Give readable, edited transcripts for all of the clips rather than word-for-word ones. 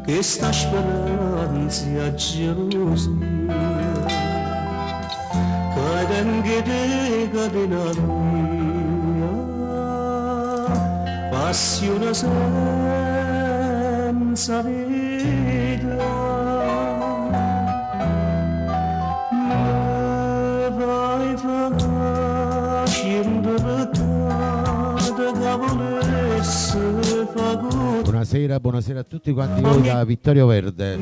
questa speranza gelosia cadem gede cadenaria passione senza vita me vai facendo da cavolesse fagotte. Buonasera a tutti quanti voi da Vittorio Verde.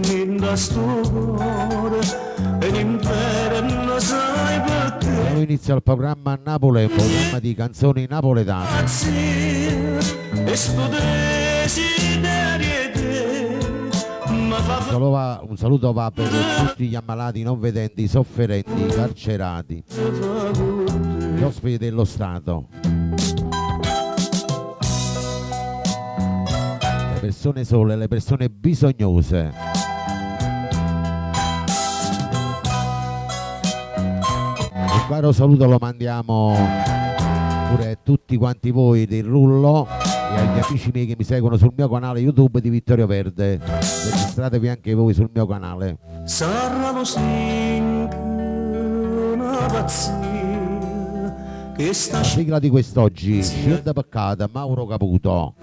Noi inizia il programma a Napoli, un programma di canzoni napoletane. Un saluto va per tutti gli ammalati non vedenti, i sofferenti, i carcerati, gli ospiti dello Stato, le persone sole, le persone bisognose. Un caro saluto lo mandiamo pure a tutti quanti voi del Rullo e agli amici miei che mi seguono sul mio canale YouTube di Vittorio Verde. Registratevi anche voi sul mio canale. La sigla di quest'oggi, Scelta Peccata, Mauro Caputo.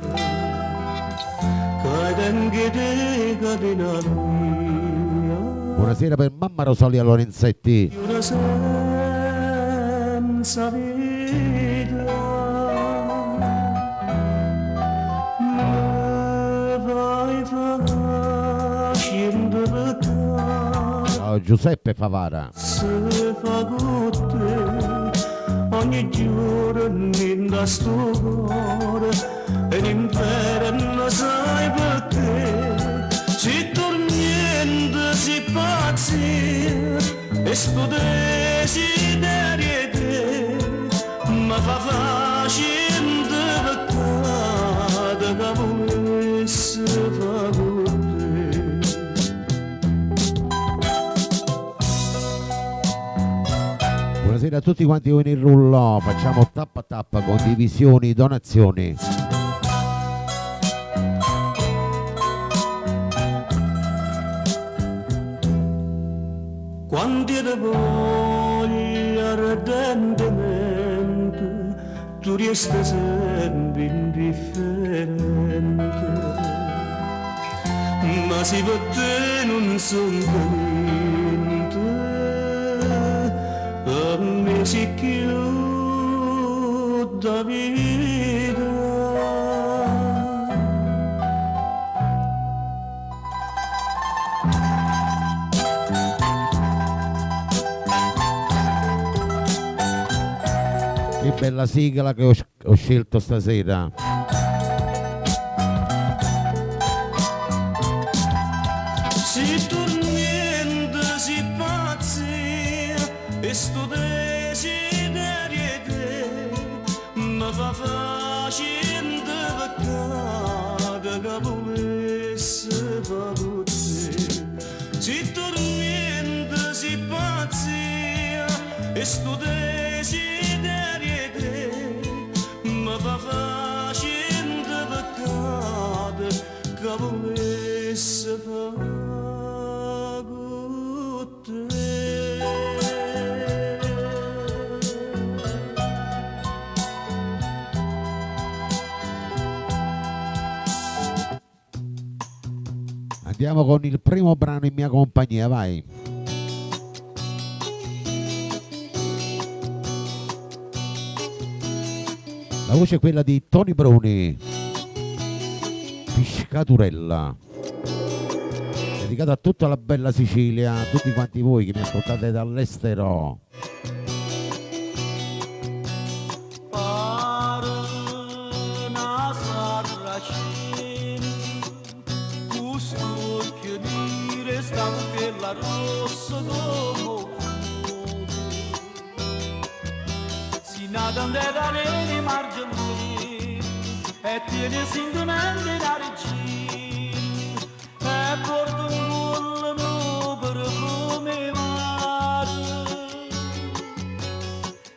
Buonasera per mamma Rosalia Lorenzetti. Ciao Giuseppe Favara. Ogni giorno in sto cuore e l'inferno sai perché si tormenta, si pazzia e sto desiderio te ma fa facendo peccato che volesse fa con te. Buonasera a tutti quanti voi nel Rullo, facciamo tappa tappa, condivisioni, donazioni. Quanti ne voglia ardentemente, tu resti sempre indifferente, ma se per te non sono niente, per me si chiude vita. Che bella sigla che ho scelto stasera. Si tormenta, si pazzia e sto desiderio te ma fa facendo peccato che volesse fa con te. Si tormenta, si pazzia e sto desiderio te ma fa facendo peccato che volesse fa con te. Andiamo con il primo brano in mia compagnia, vai. La voce è quella di Tony Bruni, Piscaturella, dedicato a tutta la bella Sicilia, a tutti quanti voi che mi ascoltate dall'estero. Dalle margini e tiene singolmente da regina e porta un bullo per come mare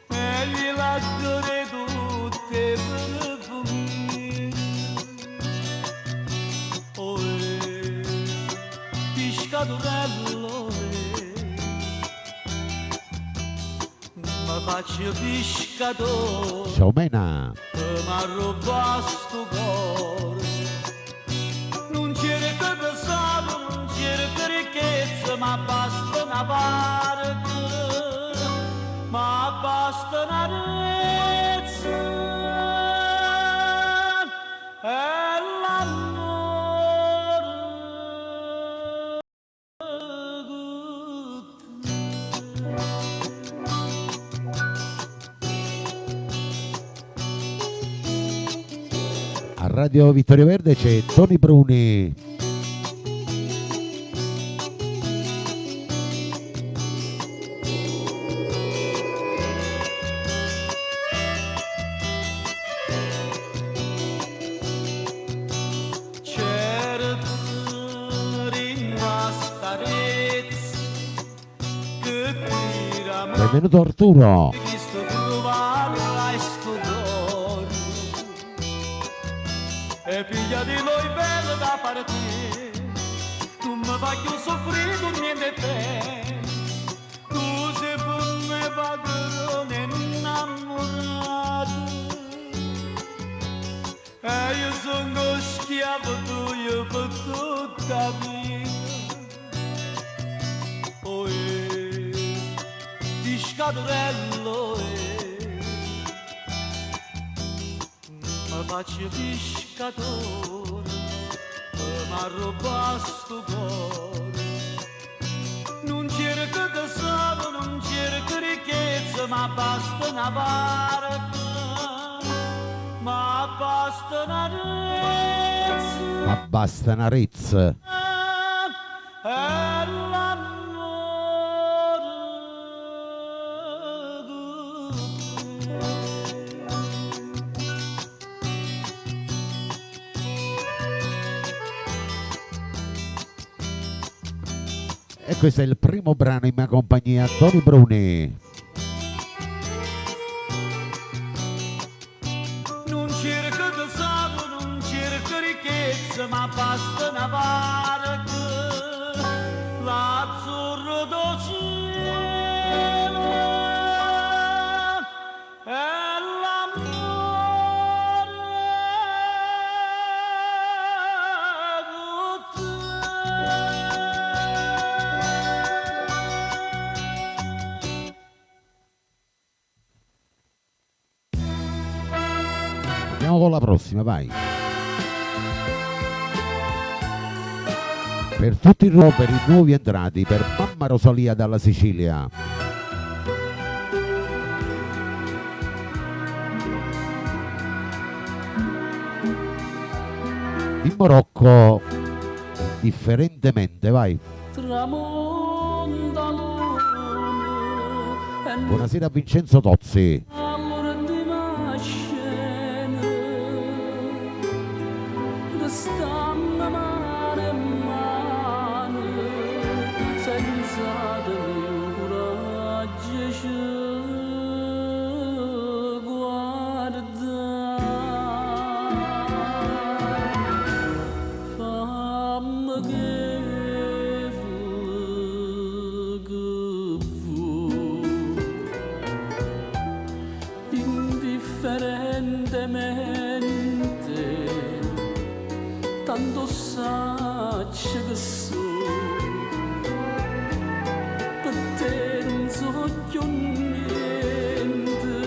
e gli laccare tutte per fumi oh faccio pescatore, Ciao Mena. ma ruba sto cuore. Non cerco tesoro, non cerco ricchezza, ma basta una barca, ma basta una rezza e A Radio Vittorio Verde c'è Tony Bruni. Benvenuto Arturo. E piglia di noi bello da partire, tu mi fai più soffrire con niente te, tu sei per me padrone innamorato, e io sono schiavo tuo per tutta la vita. Oh, di scadurello, mi faccio pescatore, ma ruba sto cuore. Non cerco tesoro, non cerco ricchezza, ma basta una barca, ma basta una rezza. Ma basta una rezza. E questo è il primo brano in mia compagnia, Tony Bruni. Non cerco tesoro, non cerco ricchezza, ma basta una barca, l'azzurro do cielo e l'amore con Andiamo con la prossima, vai. Per tutti i per i nuovi entrati, per mamma Rosalia dalla Sicilia. In Marocco, differentemente, vai. tramonta luna e Buonasera a Vincenzo Tozzi. amore di mascena che stanno mare e mano senza tenere coraggio ci guarda. Fammi che fu indifferentemente tanto saccio che so per te non so più niente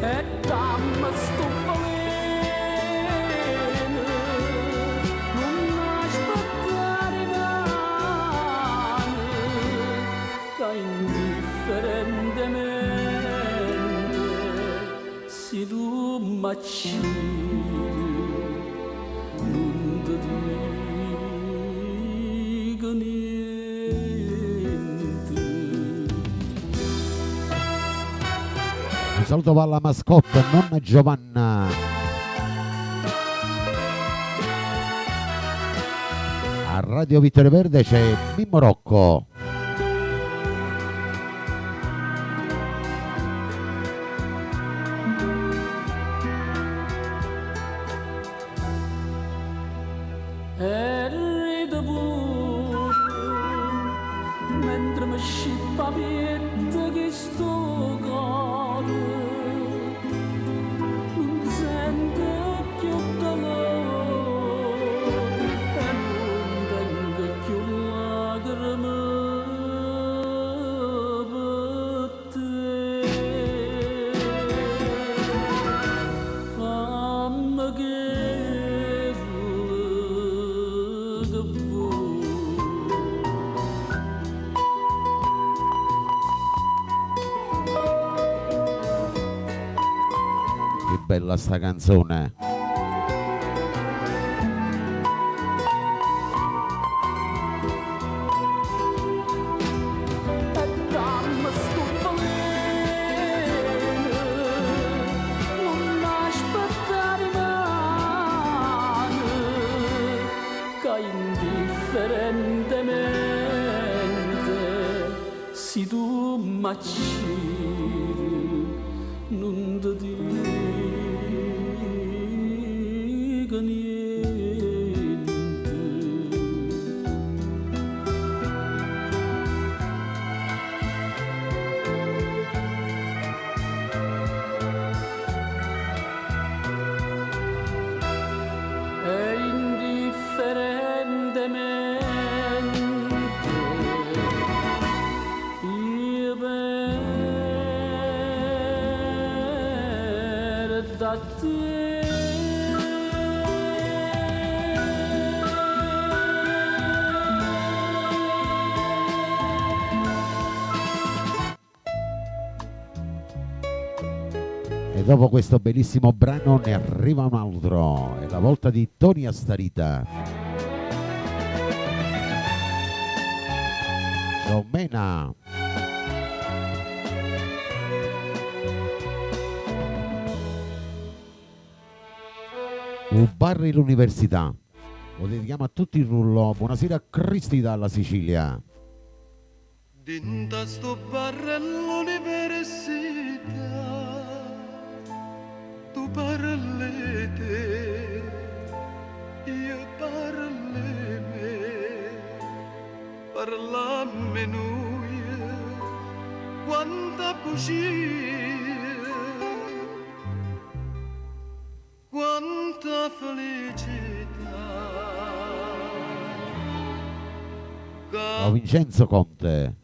e dammi sto veleno non aspettare cane che indifferentemente si tu m'accidi non ti dico niente. Un saluto va alla mascotte, nonna Giovanna. A Radio Vittorio Verde c'è Mimmo Rocco. E rido pure mentre mi scippa pietta che sto bella sta canzone. Se tu m'acciri non ti dico niente. E indifferentemente da te. E dopo questo bellissimo brano ne arriva un altro, è la volta di Tony Astarita. Ciao Mena. Ubarri l'università. Lo dedichiamo a tutti il rullo. Buonasera a Cristi dalla Sicilia. Dinta sto bar all'università, tu parli te, io parli me, parlammo noi, quanta bugia, quanta felicità. Ciao Vincenzo Conte.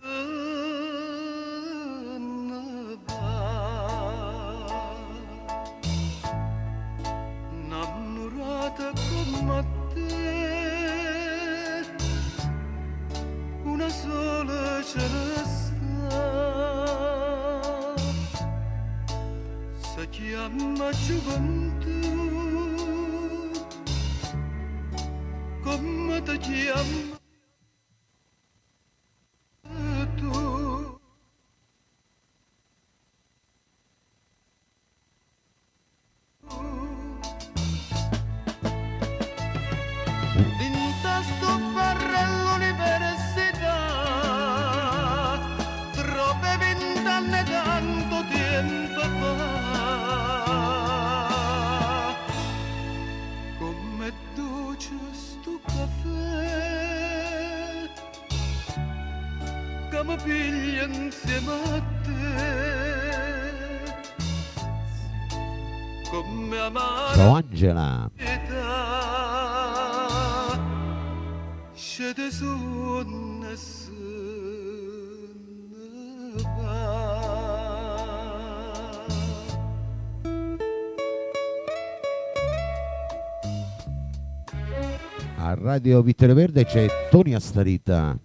Innamorata come te, una sola ce ne sta, si chiama gioventù, come ti chiama? Piglia insieme a te, come amare. Ciao Angela. Scende su una A Radio Vittorio Verde c'è Tony Astarita.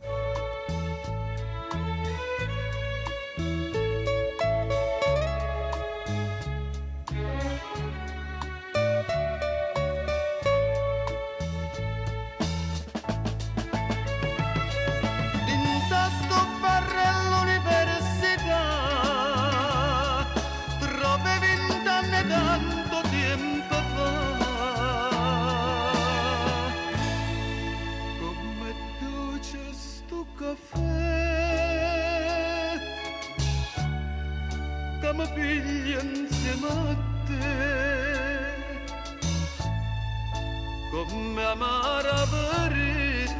come amara verità,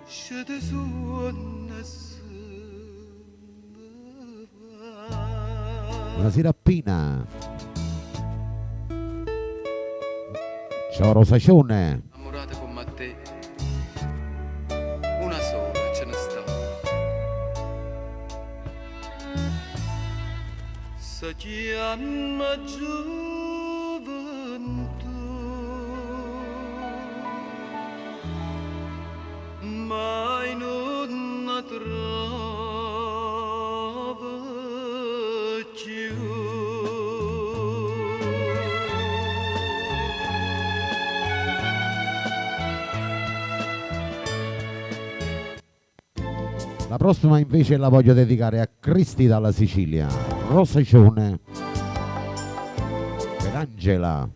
scende su una Buonasera Pina. Ciao Rosacione. Innamorate come te, una sola ce ne sta. Si chiama gioventù, mai non la trova più. La prossima invece la voglio dedicare a Cristi dalla Sicilia, Rosaccione, per Angela,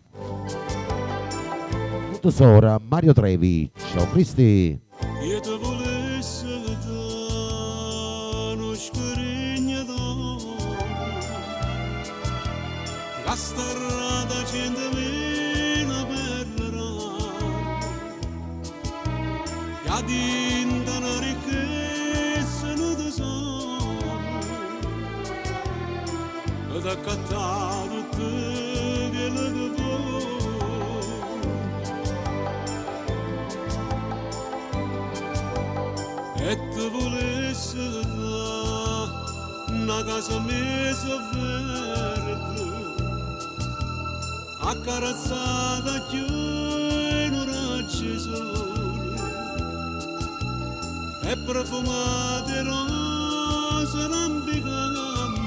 tesora Mario Trevi. Ciao Cristi. Io ti volessi dare uno scrigno d'oro, la strada 100.000 perderà, e dinta una ricchezza non tesoro, ed accattato te che le e ti volessi dare una casa messa verde, accarezzata più in un raggio sole, e profumate rose lampicanti,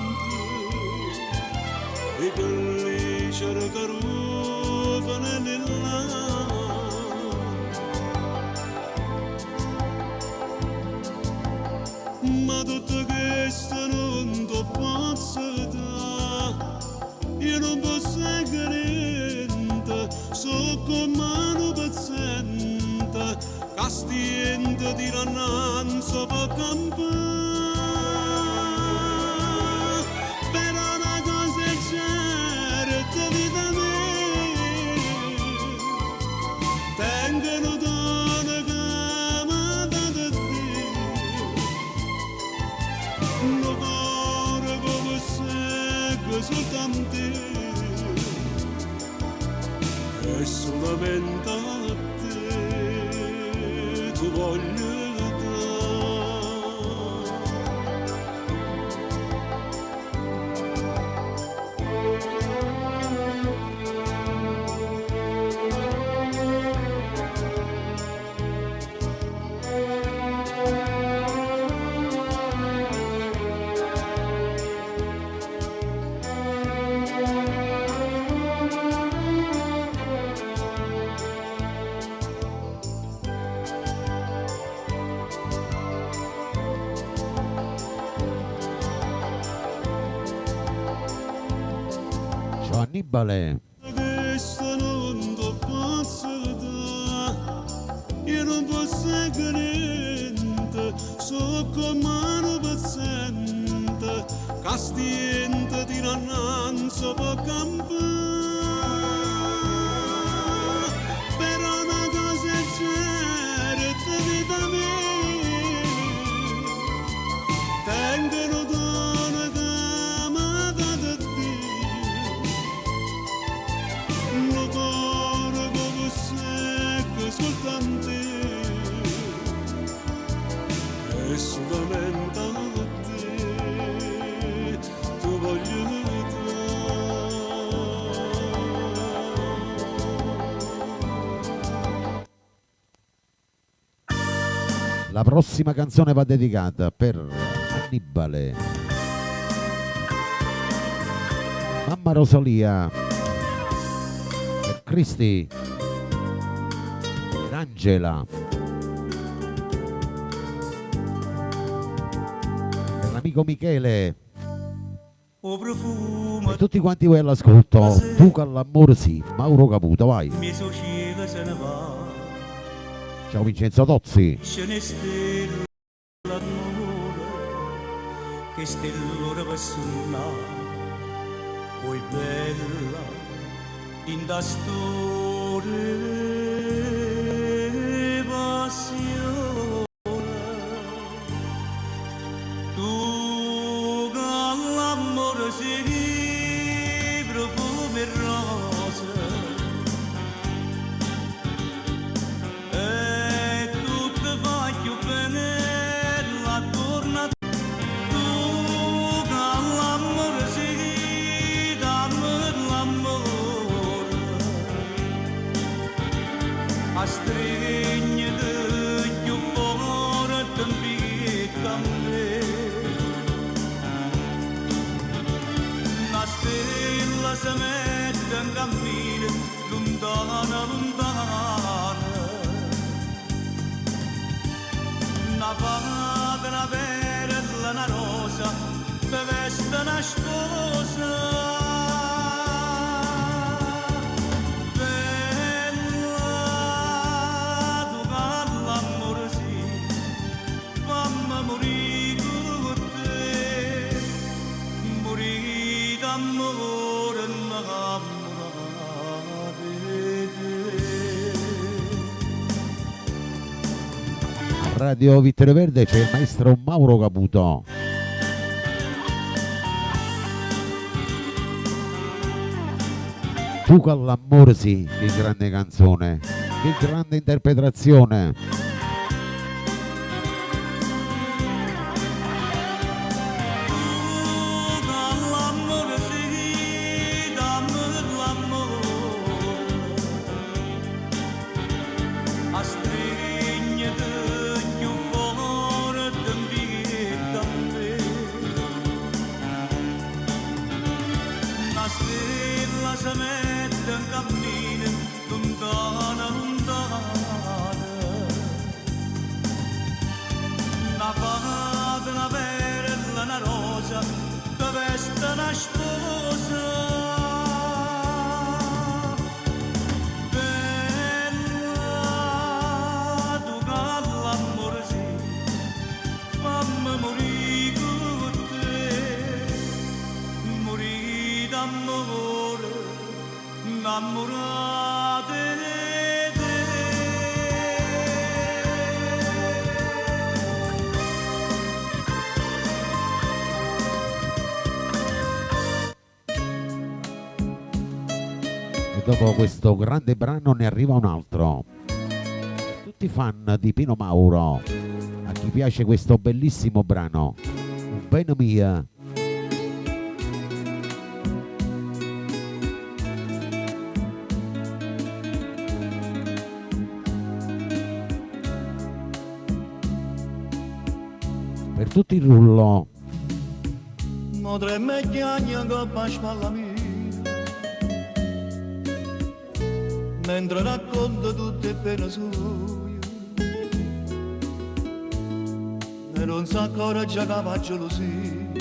e quelli c'era carufane nell'aria. Ma tutto questo non ti posso dare, io non posso niente, so come un paziente, che stiente di rannanza per campare. Però una cosa è certa, vita mia, tengono donne che mi date Dio. Un cuore come secco soltanto e solamente a te ti voglio Ciao Annibale. Questo non ti posso dare, io non posso niente, so come un paziente, che stiente di rannanza per campare. Però una cosa è certa, vita mia, tengono donne che mi date Dio. Un cuore come secco soltanto e solamente a te ti voglio dare. La prossima canzone va dedicata per Annibale, mamma Rosalia, per Cristi, per Angela, per l'amico Michele O profumo e tutti quanti voi all'ascolto. Tu con l'amore sì, Mauro Caputo, vai. mi succede se ne va. Ciao Vincenzo Tozzi. Ce ne stella l'amore che stellora per suonare, poi bella in da storia passione. Tu con l'amore sei profumo e rose, e tutto va più bene la torna. Tu con l'amore sei dammi l'amore, a stringere più forte a me. Una stella si mette in cammino lontana, lontana. Una padre una perla, una rosa, te veste una sposa. Bella, tu parla amore sì, fammi morire con te, morire d'amore innamorata di te. Radio Vittorio Verde c'è il maestro Mauro Caputo. Tu con l'amore sì, che grande canzone, che grande interpretazione. L'amore sì, dammi l'amore, a stringere più forte invita a me. Una stella si mette in cammino, lontana, lontana. Una fata, una perla, una rosa, te veste una sposa. Bella, tu con l'amore sì, fammi morire con te, morire d'amore, innamorata di te. E dopo questo grande brano ne arriva un altro. Tutti fan di Pino Mauro, a chi piace questo bellissimo brano, Bene mia. Per tutto il rullo, Mo treme chiagna che fa spalla mia, mentre racconta tutte le pene sue, e non si accorge che fa gelosia,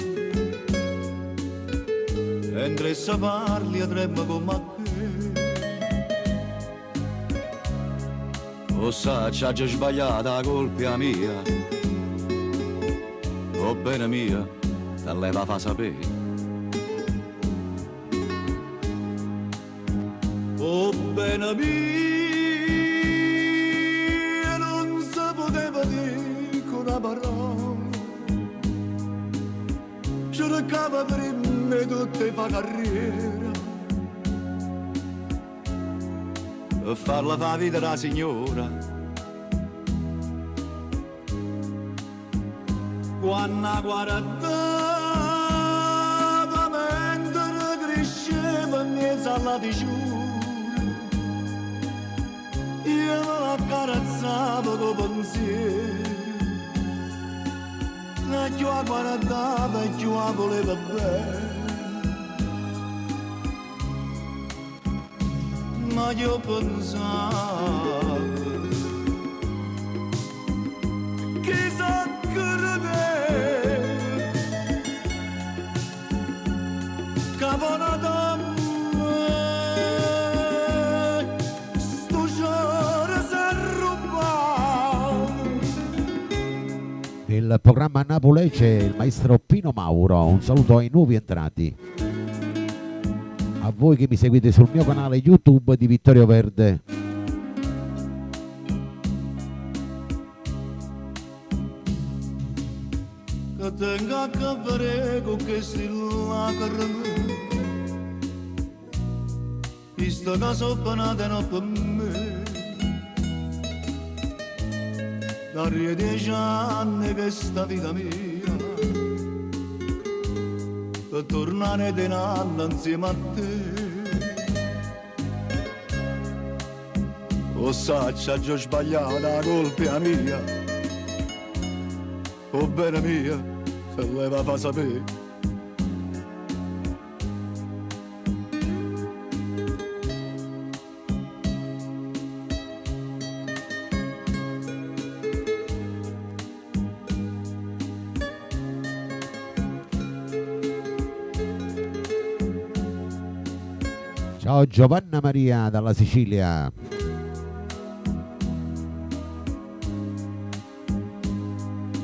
mentre se parli e trema come a che. O sa, c'ha già sbagliata, colpa mia, o bene mia, te lei va fa sapere. Oh bene mia, non si poteva dire con una parola, cercava prima tutte fa carriera, e farla fa vita da signora. Quando guardava mentre cresceva in mezzo alla diciura, io l'accarezzavo con pensiero, e più la guardava e più la voleva bene. Ma io pensavo, chissà nel programma Napoli c'è il maestro Pino Mauro. Un saluto ai nuovi entrati, a voi che mi seguite sul mio canale YouTube di Vittorio Verde. Che tengo a capire con questi lacrime, visto che sono penate non per me. Da 10 anni che sta vita mia, per tornare di nanna insieme a te. O sa, c'ha già sbagliata, la colpa è mia, o bene mia, se lei va fa sapere. Ciao Giovanna Maria dalla Sicilia.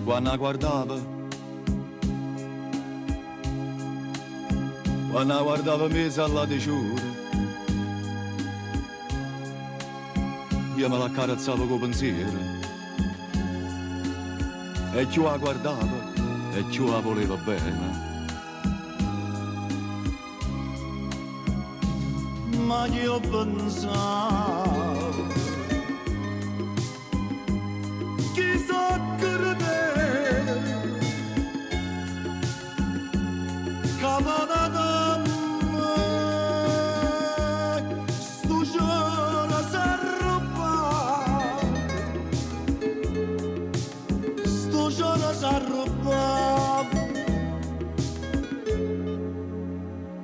Quando guardava mesa alla diciura, io me la carezzavo con pensiero, e più la guardava e più la voleva bene. Ma io pensavo, chissà credere, cavanata stu giorno s'arruba, stu giorno s'arruba,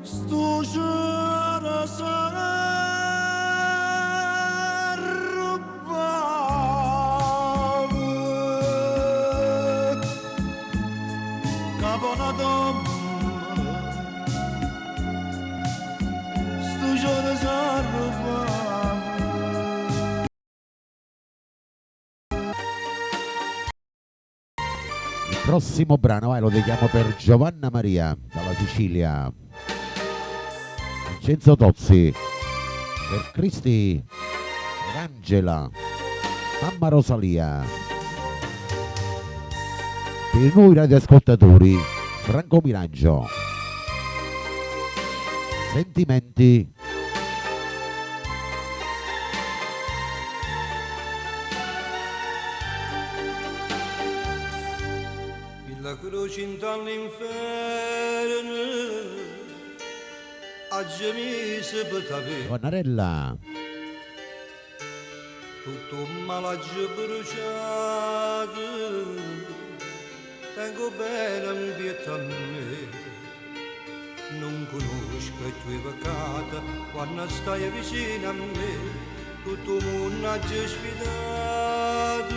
stu giorno s'arruba. Il prossimo brano, vai, lo dedichiamo per Giovanna Maria dalla Sicilia. Vincenzo Tozzi, per Cristi, per Angela, mamma Rosalia. Per noi radioascoltatori, Franco Miraggio. Sentimenti. La croce all'inferno a gemise per t'avere Buonarella. tutto un malaggio bruciato tengo bene ambiente a me non conosco i tuoi peccati quando stai vicino a me tutto il mondo ha già sfidato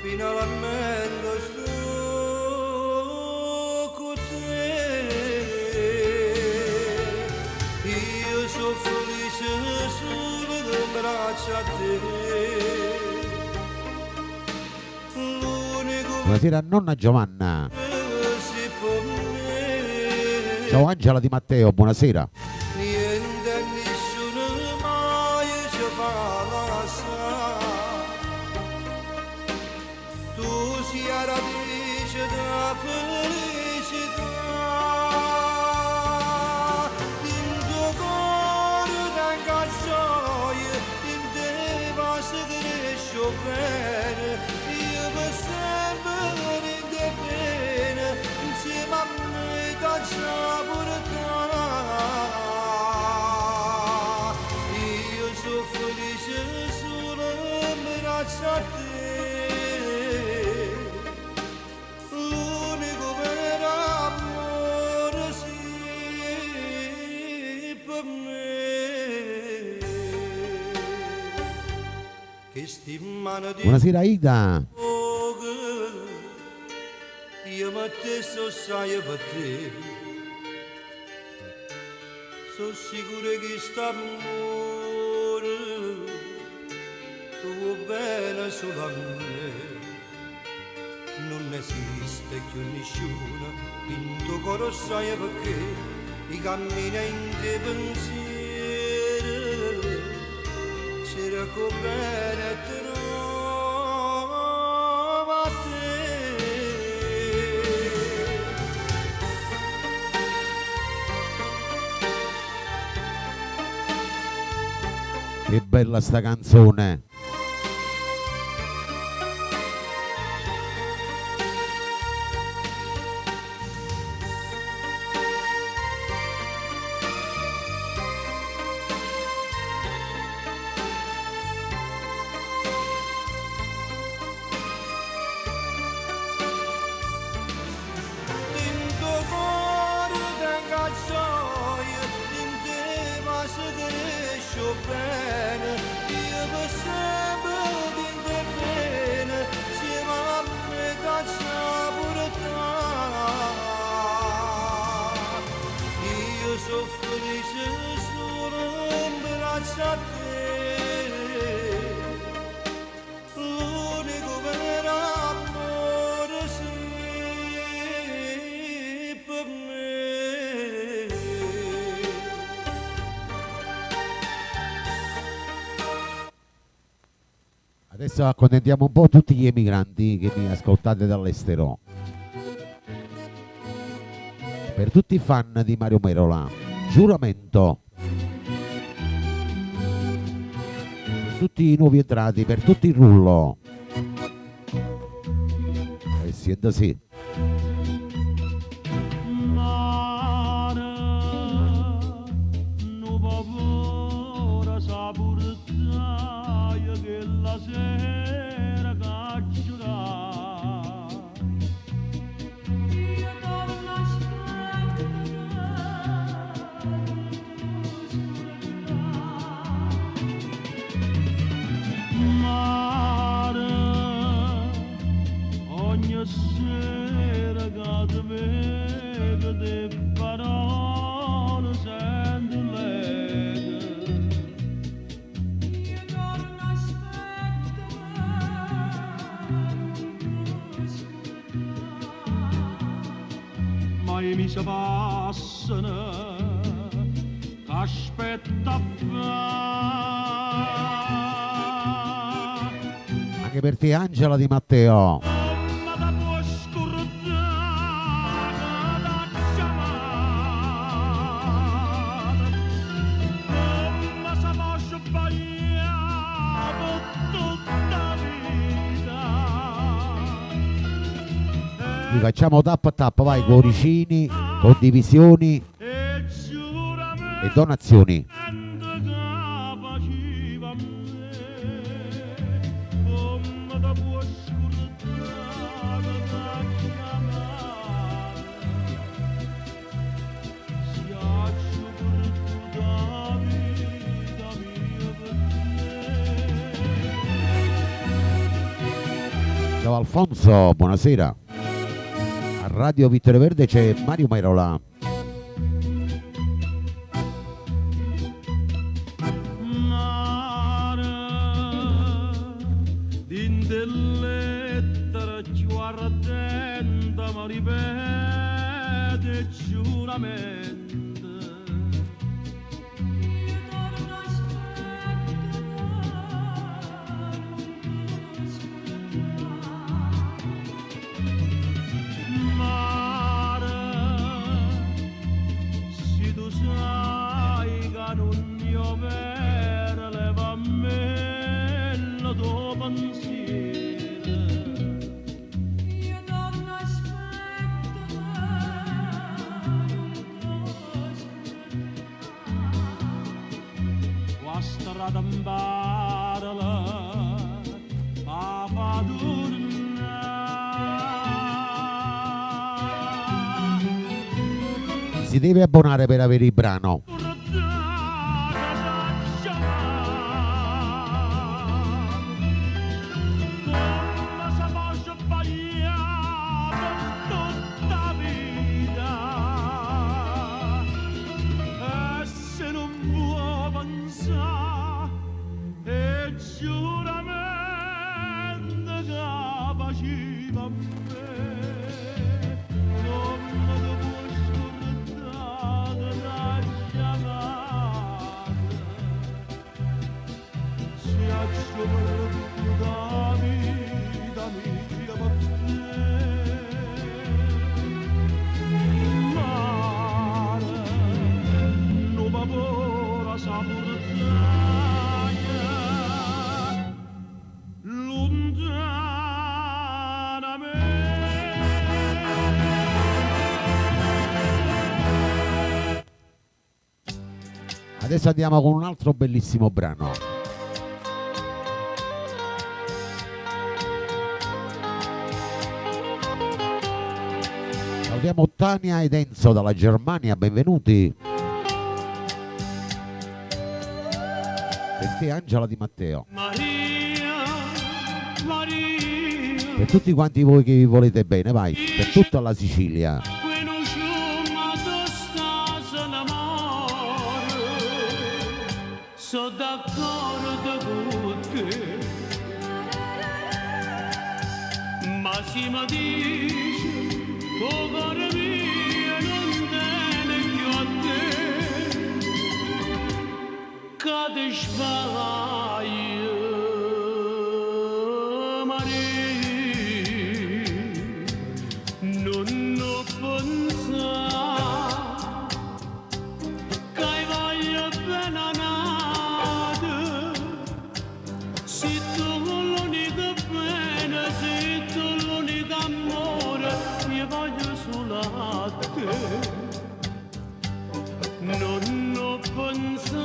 finalmente sto con te io sono felice solo di braccia a te l'unico Buonasera a nonna Giovanna. che si può me Ciao Angela Di Matteo, buonasera. niente e nessuno mai ci fa lasciare tu sia radice della felicità in tuo cuore tenga gioia in te va se cresce bene io per sempre in te bene insieme a me caccia pure te io sono felice solo in braccio a te l'unico vero amore sì per me che stimano di Buonasera Ida. io ma te so sai per te sono sicuro che st'amore tu vuoi bene solo a me non esiste più nessuno in tuo cuore sai perché i cammini in te pensiero c'era come bene trova te Che bella sta canzone. Tinto cuore tenga gioia, in te va se cresce bene, io per sempre in te bene, insieme a me caccia pure te. Io sono felice Adesso accontentiamo un po' tutti gli emigranti che mi ascoltate dall'estero. Per tutti i fan di Mario Merola, giuramento. Per tutti i nuovi entrati, per tutti il rullo. Sienta sì. Mi si passano, aspetta Anche per te Angela Di Matteo. Vi facciamo tap tap, vai, cuoricini, condivisioni e donazioni. Ciao Alfonso, buonasera. A Radio Vittorio Verde c'è Mario Merola. Si deve abbonare per avere il brano. Adesso andiamo con un altro bellissimo brano. Salutiamo Tania ed Enzo dalla Germania, benvenuti. Per te Angela Di Matteo. Per tutti quanti voi che vi volete bene, vai, per tutta la Sicilia. So d'accordo con te, ma si mi dice, oh cuore mio, non tiene più a te, che ti sbaglio. non lo pensavo,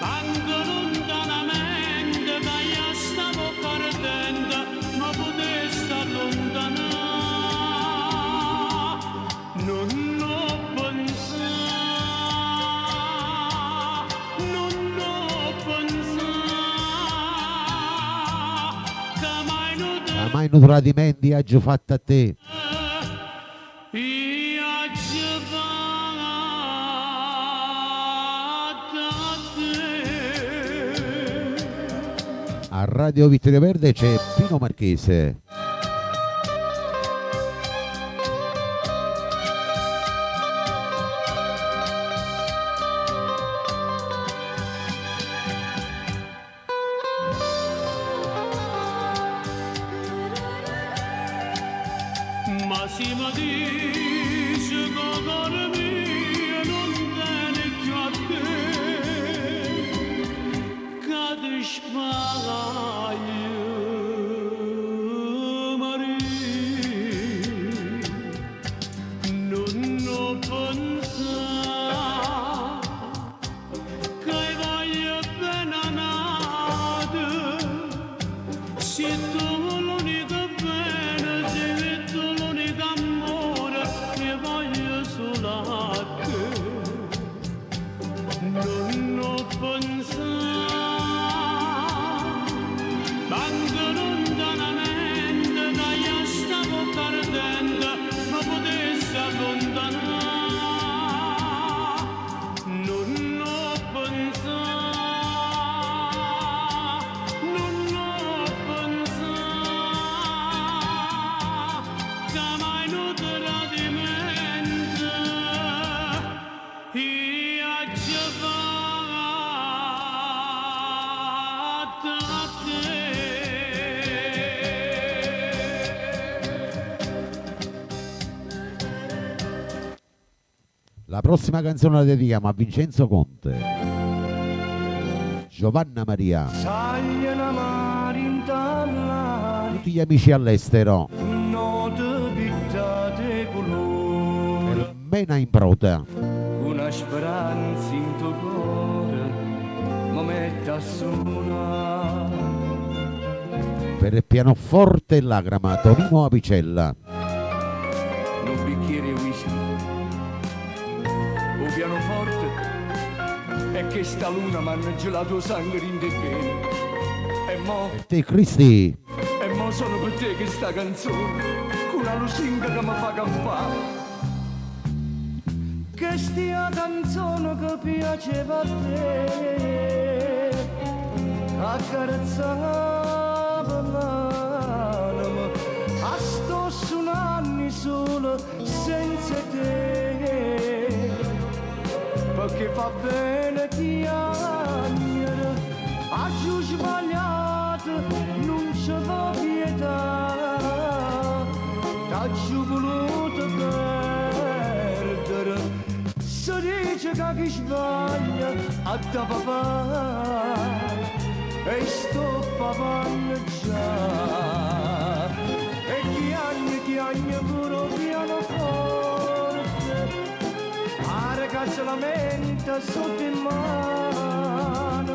anche lontanamente da io stavo perdendo, ma potessi allontanare, non lo pensavo, non lo pensavo, che mai non te La mai un tradimenti ha fatto a te. io ci vado a te. A Radio Vittorio Verde c'è Pino Marchese. Ma si mi dice che cuore mio non tiene più a te, che ti sbaglio, Maria, non ho pensato che voglio bene a nata, se tu l'unica bene, se tu l'unica amore che voglio solo a te, non ho pensato, anche lontanamente da io stavo perdendo, ma potessi allontanare, non ho pensato, non ho pensato, che mai non tradimento, io ci vado a te. La prossima canzone la dedichiamo a Vincenzo Conte. Giovanna Maria. Tagliano mari in talla, Tutti gli amici all'estero. note pittate colore, Per Mena in prota. una speranza in tuo cuore, mi mette a suonare. Per pianoforte e lagrama Tonino Apicella. Un bicchiere whisky, un pianoforte, e che sta luna m'hanno gelato sangue in te bene. E mo, Per te Cristi. sono per te che sta canzone, con una lusinga che mi fa campare. Che stia canzone che piaceva a te, accarezzava l'anima, a sto su un anni solo senza te, perché fa bene piangere, a giù sbagliato non ci va pietà, t'ha giù voluto perdere, si dice che chi sbaglia a da papà, e sto papando già, e chi anni pure pianoforte, pare che se lamenta sotto in mano,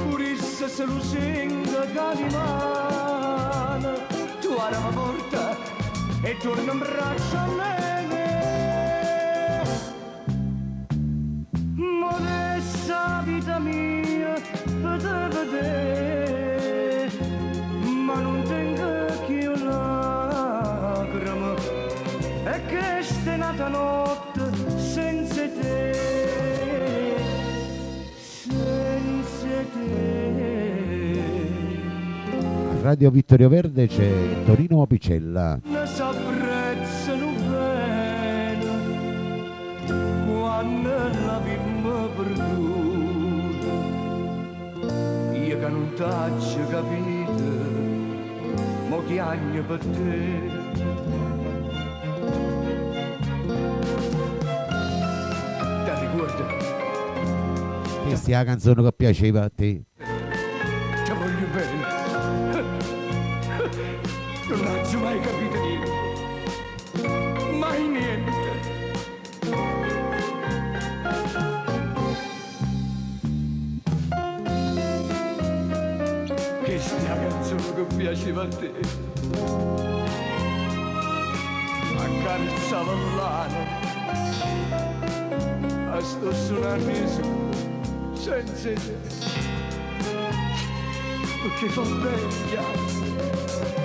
purissa se lo sente che rimane, tu apri la porta e torna in braccio a me. Modesta vita mia, per te vedere, ma non tengo più lacrime, e che ste nata notte senza te, senza te. A Radio Vittorio Verde c'è Tonino Apicella. Ne s'apprezzano bene quando l'abbiamo perduta. Io che non t'ho capito, mo che anni per te. Ti ricordi? Questa è la canzone che piaceva a te. Ti voglio bene. Non ho mai capito niente. Mai niente. più piaceva a te. Accarezzava l'ano, a sto suonando senza te. Perché fa vecchia,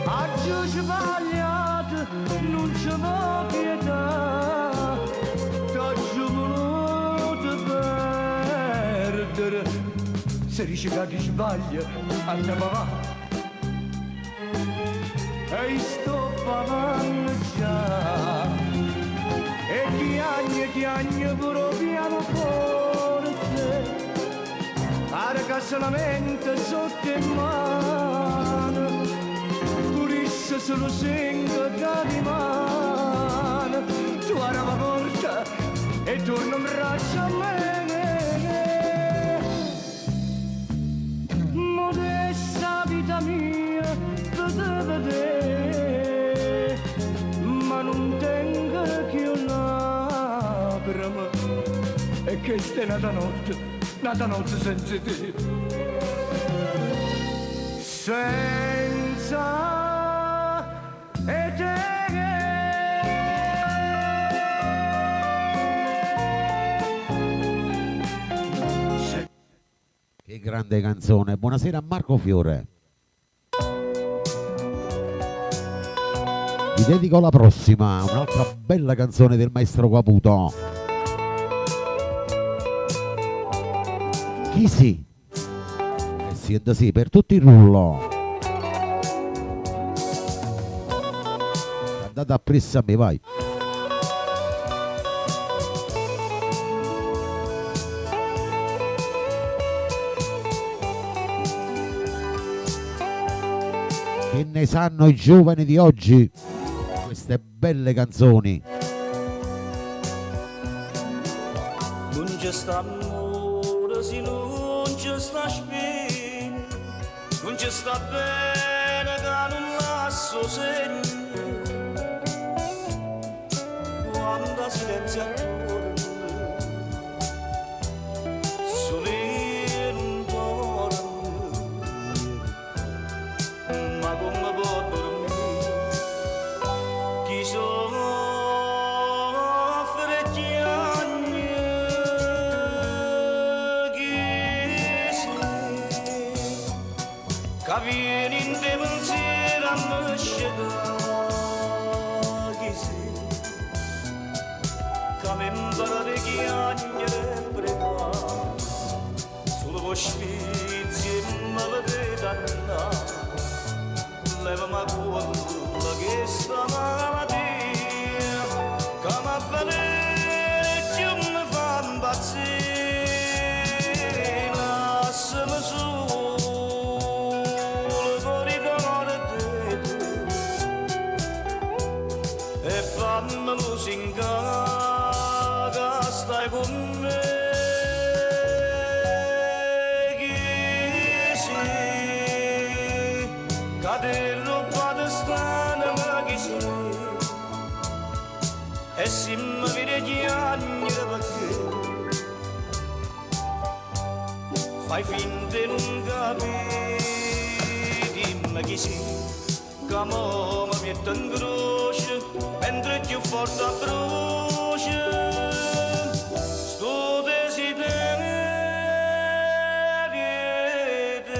oggi sbagliato, non ce l'ho pietà, t'ho voluto perdere, se dici che ti sbaglia, andiamo avanti. E sto pavando già, e ti agni pure pianoforte, pare che se lamenta sotto in mano, purisse se lo sento da di mano, tu apri la porta e torna in braccio a me. Modesta vita mia, vedere, ma non tengo che io lacrima, e che stai nata notte senza te, senza te. Che grande canzone. Buonasera a Marco Fiore. Vi dedico la prossima, un'altra bella canzone del maestro Caputo. Chi sì? E siete sì, per tutto il rullo. Andate appresso a me, vai. Che ne sanno i giovani di oggi queste belle canzoni? Non c'è sta amore se non c'è sta spina, non c'è sta bene che non lascio segno, quando silenzio attorno, sole non torna, ma come può dormire chi soffre e chiagna, chi che viene in te pensiero a me sceglie, chi che mi impara di chiagnere e pregare, solo con sfizi e maledetta andare, levami quella che sta malattia, che mi avvelena e mi fa impazzire, lasciami solo con ricordare te, e fammi lusingare che stai con me. Chi sei? Che ti rubato strana ma chi sei? E se mi vede chiagnere perché fai finta di non capire, dimmi chi sei, che mo mi mette in croce, mentre più forte brucia, sto desiderio di te.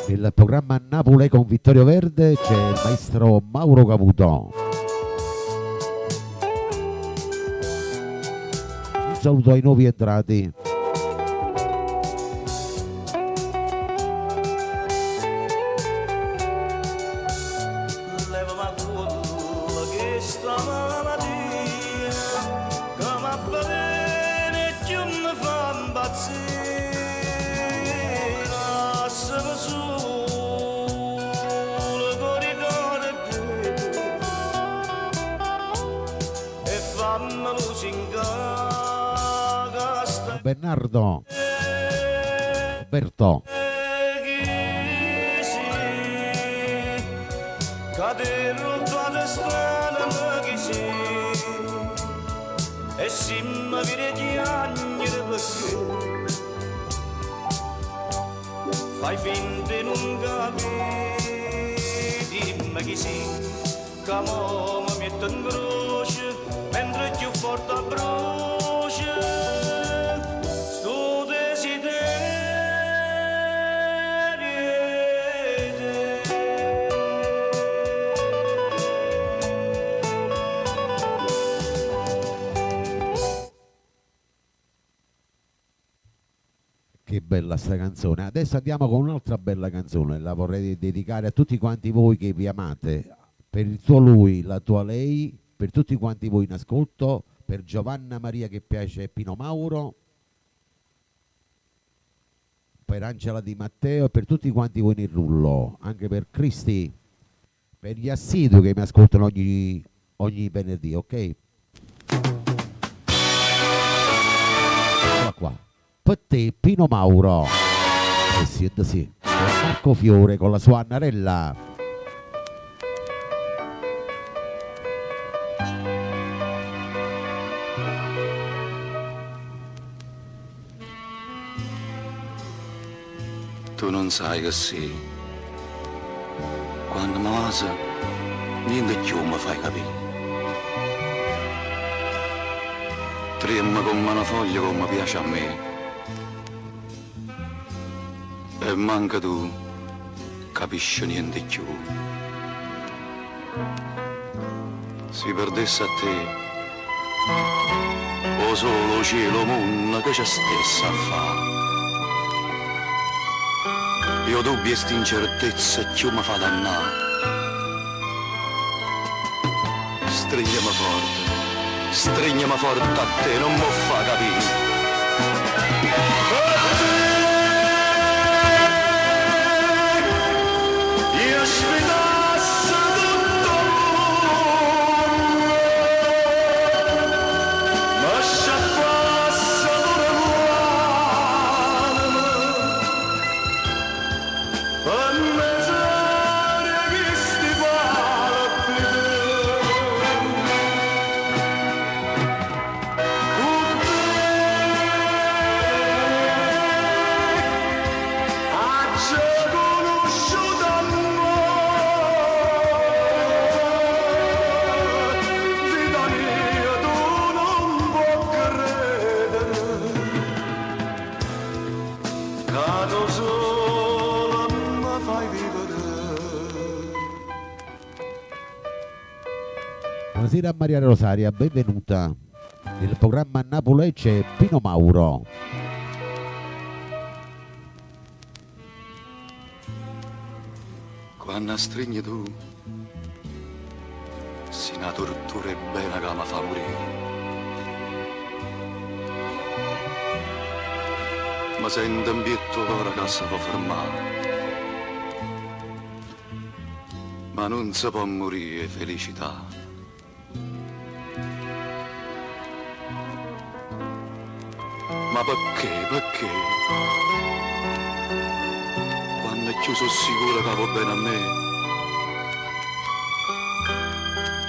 Nel programma Napoli con Vittorio Verde c'è il maestro Mauro Caputo. Un saluto ai nuovi entrati. Levami quella che sta malattia, che mi avvelena e che mi fa impazzire, lasciami solo con ricordare te, e fammi lusingare che stai Bernardo, Roberto, cadere da strada ma chi sei, e se mi vede chiagnere perché fai finta di non capire, dimmi chi sì, che mo mi metto in croce, mentre più forte brucia, sto Che bella sta canzone. Adesso andiamo con un'altra bella canzone, la vorrei dedicare a tutti quanti voi che vi amate, per il tuo lui, la tua lei, per tutti quanti voi in ascolto, per Giovanna Maria che piace Pino Mauro, per Angela Di Matteo e per tutti quanti voi nel rullo, anche per Cristi, per gli assidui che mi ascoltano ogni venerdì, ok? Eccola qua. Per te Pino Mauro, sì, sì, Marco Fiore con la sua Annarella. Tu non sai che sì, quando mi vasa, niente più mi fai capire. Tremma come una foglia come piace a me. E manca tu, capisci niente più. Si perdesse a te, o solo cielo mondo che c'è stessa a fa. Io dubbi e sti incertezze più mi fa dannare. Strignami forte a te, non mi fa capire. Buonasera a Maria Rosaria, benvenuta. Nel programma Napoli c'è Pino Mauro. Quando stringi tu, si una tortura e bene che mi fa morire. Ma sento un pietto ora che si può fermare. Ma non si può morire felicità. Ma perché? Quando è chiuso sicuro che va bene a me,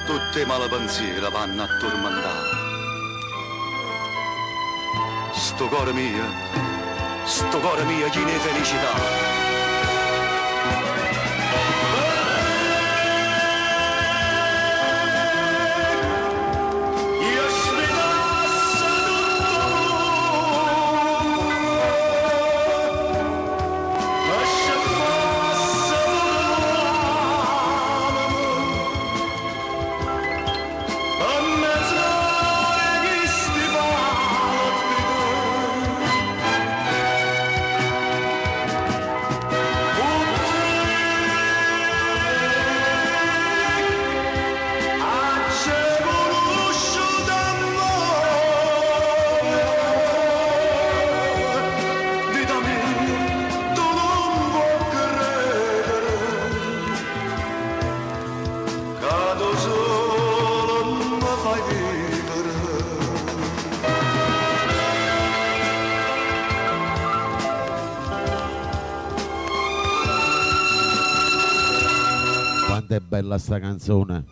tutte male pensieri vanno a tormentare. Sto cuore mio, chi ne è felicità. Quanto è bella sta canzone.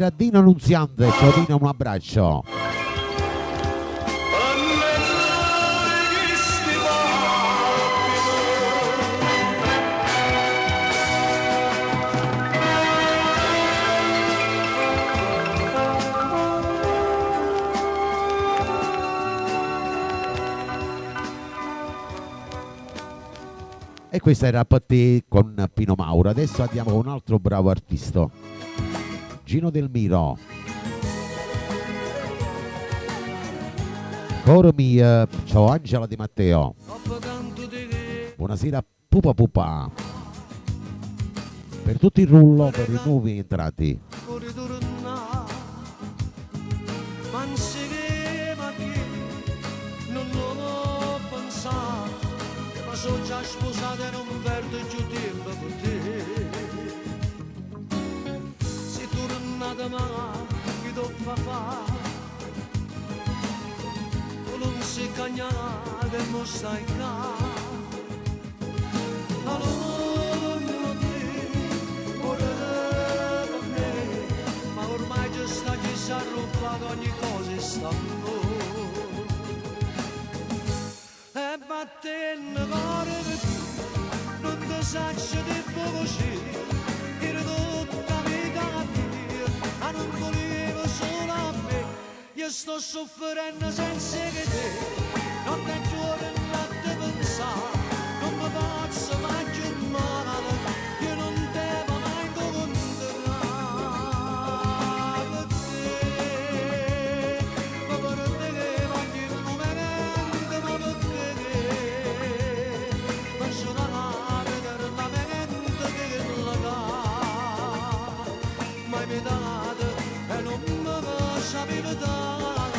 buonasera a Dino Nunziante, ciao Dino, un abbraccio. E questa era per te con Pino Mauro. Adesso andiamo con un altro bravo artista, Gino Del Miro. Coro mia, ciao Angela Di Matteo. Buonasera Pupa Pupa. Per tutto il rullo, per i nuovi entrati. Sono già sposato e non perdo più tempo con te. Se tu tornate mai, mi do fa. Tu non sei cagnata e non stai qua. Allora non te, ora con me. Ma ormai già sta che si è rubato ogni cosa e sta con noi. E battendo cuore per te, non ti saccio di così, era tutta vita mia, ma non volevo solo a me, io sto soffrendo senza che te, notte e giorno e notte pensare, non mi posso mai più male, io non devo mai incontrare per te, ma per te che voglio un momento, ma per te. E non mi sapevo dare,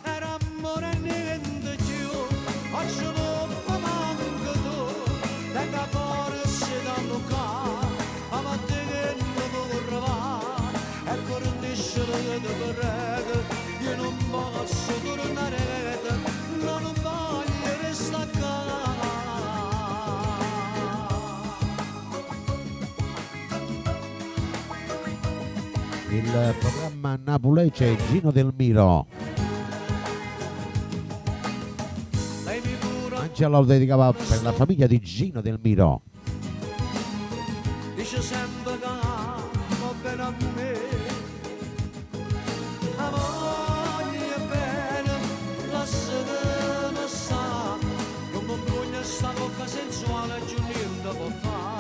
era amore niente più, oggi non mi manca tu, tenga forza da Luca, ma te che non vorrà, e fornisce che ti prego, io non posso tornare, non voglio restare qua. Il programma Napolece Gino Del Miro. Angela lo dedicava per la famiglia di Gino Del Miro. Dice sempre che va bene a me, la voglia bene, lasciatemi stare, non mi voglio sta bocca sensuale, giù niente può fare.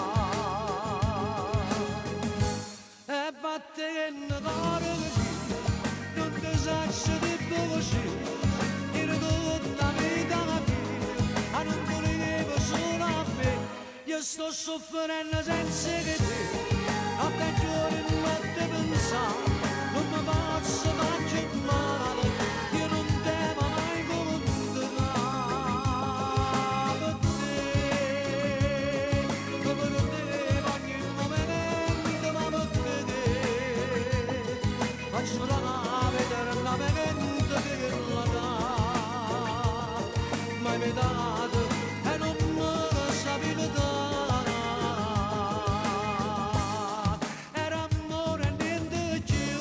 E battendo cuore non ti saccio di così, era tutta vita mia, ma non volevo solo a me, io sto soffrendo senza che te, notte e giorno e notte pensare, non mi posso far più male, io non devo mai incontrare per te, per te voglio un momento, ma per te faccio la vedere la mente che la dà, mai mi dato e non me sapevo dare, era amore niente più,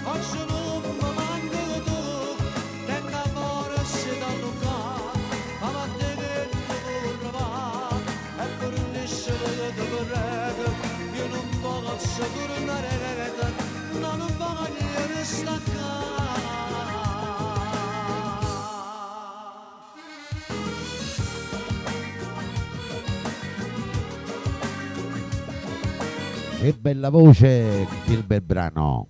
oggi non mi manca tu, tenga forza da Luca, ma te che non vorrà, e fornisce che ti prego, io non posso tornare, non voglio restare qua. Che bella voce, che bel brano.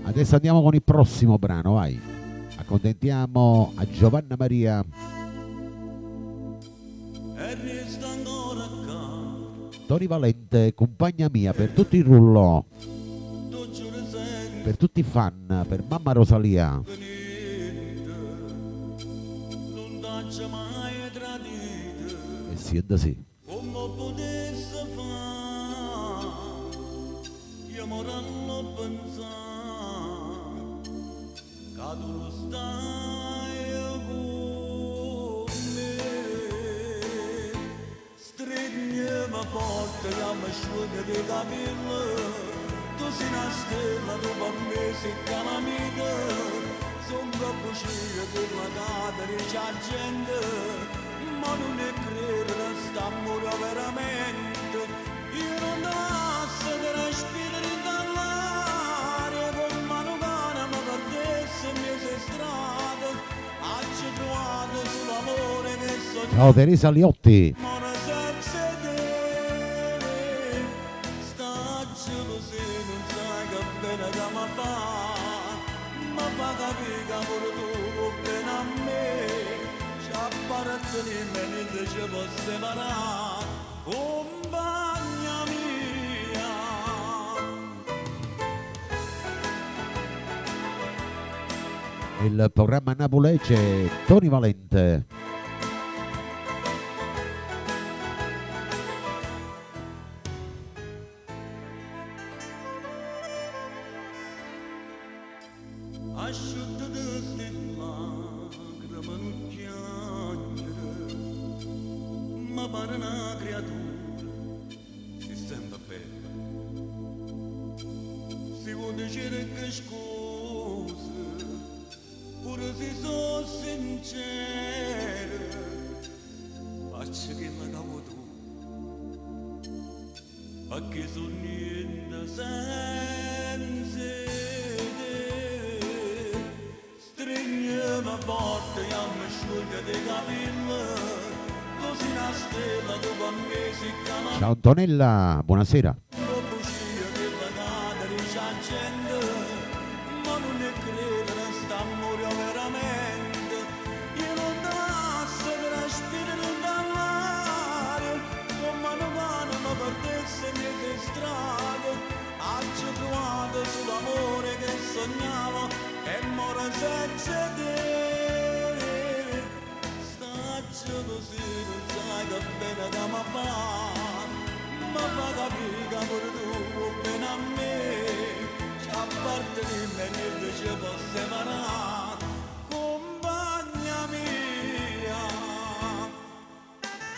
Adesso andiamo con il prossimo brano, vai. Accontentiamo a Giovanna Maria. Tony Valente, compagna mia, per tutto il rullo, per tutti i fan, per mamma Rosalia. Non t'ha mai tradito, E siete sì. come potesse fare, io morando pensare, tu non stai con me. Stringiamo forte, chiama asciuga di capelli. Tu sei una stella, tu per me sei calamita. Sono troppo scura per la catena c'è gente. Ma non è credere, st'amore veramente. Io non lascio che respiri dall'aria. Con mano cane mi perdesse in mezzo strada. Oggi trovato sull'amore che so. Ciao Teresa Liotti. Amore senza te, sta gelosia non sai che bene che mi fa capire che amore tu bene a me, ci appartiene e niente ci può separare, compagna mia. Il programma Napolece, Tony Valente. Asciutta queste lacrime non piangere, ma pare una creatura, si sente bella. Si può dire che scusa, pure se sono sincera, faccio che la cavo tu, perché sono niente senza te. Stringiamo forte, chiama asciuga di capelli, tu sei una stella, tu per me sei calamita. Ciao Antonella, buonasera. Troppo scia che la catena c'è gente, ma non è credere, st'amore veramente. Io non ti lascio che respiri dall'aria, con mano mano mi perdesse in mezzo strade. Oggi trovato sull'amore che sognavo e moro senza te. Sta gelosia non sai che bene che mi fa capire che amore tu bene a me, ci appartiene e niente ci può separare, compagna mia.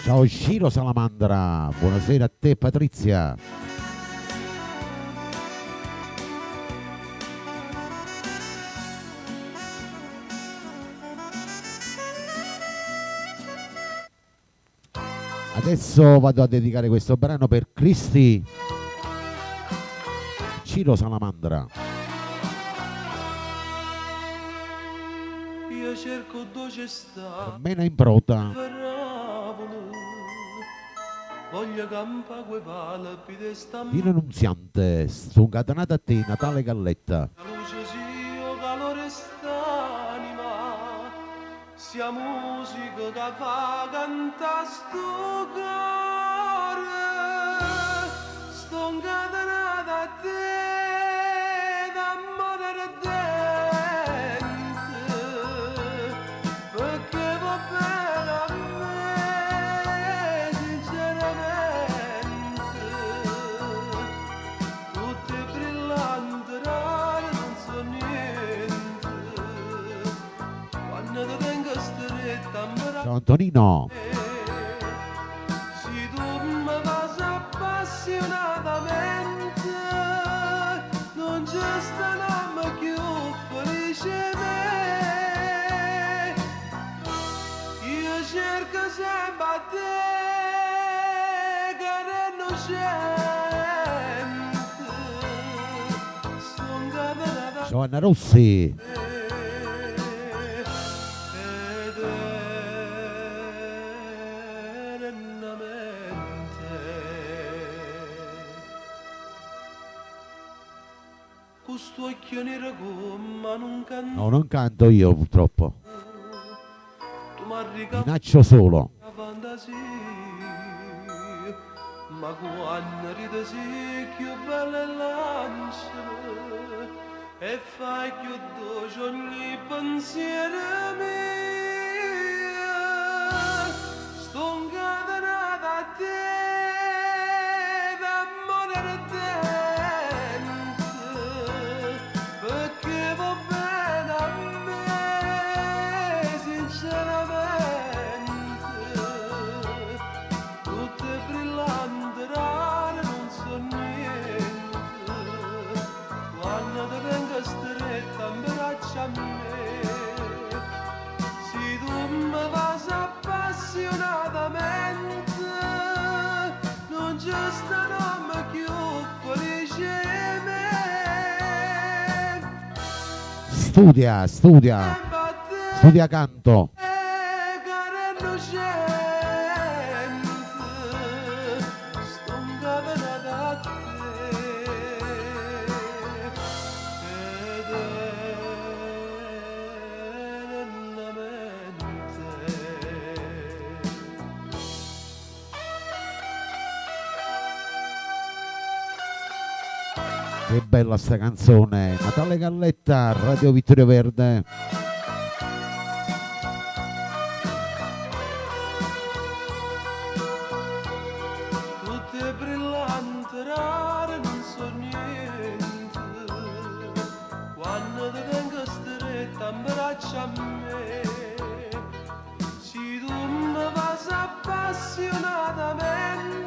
Ciao Sciro Salamandra, buonasera a te Patrizia. Adesso vado a dedicare questo brano per Cristi Ciro Salamandra. Io cerco dove sta Mena in prota. Veravolo. Voglio campa quei palpi di sta Dino Nunziante, stuncatenata a te Natale Galletta. La luce sia calore st'anima, sia musica che fa cantare sto cuore, sto incatenato a te, d'amore ardente, perché va bene a me, sinceramente, tutte brillanti rare non so niente, quando ti tengo stretta Ciao Antonino. se tu mi fai appassionatamente non c'è stanno più felice me. Io cerco sempre a te cara innocente, sono catenata Ciao Anna Rossi. Questo occhio nero come non canta, No, non canto io purtroppo. tu mi arricchi Minaccio solo. la fantasia, ma quando ridi sei più bella e lancia, e fai più dolce ogni pensiero mio, sto incatenata a te, d'amore ardente, perché va bene a me. studia canto. Che bella sta canzone, Natale Galletta, Radio Vittorio Verde. Tutte brillanti, rare, non so niente. Quando ti tengo stretta, abbraccia a me. Se tu mi passi appassionatamente,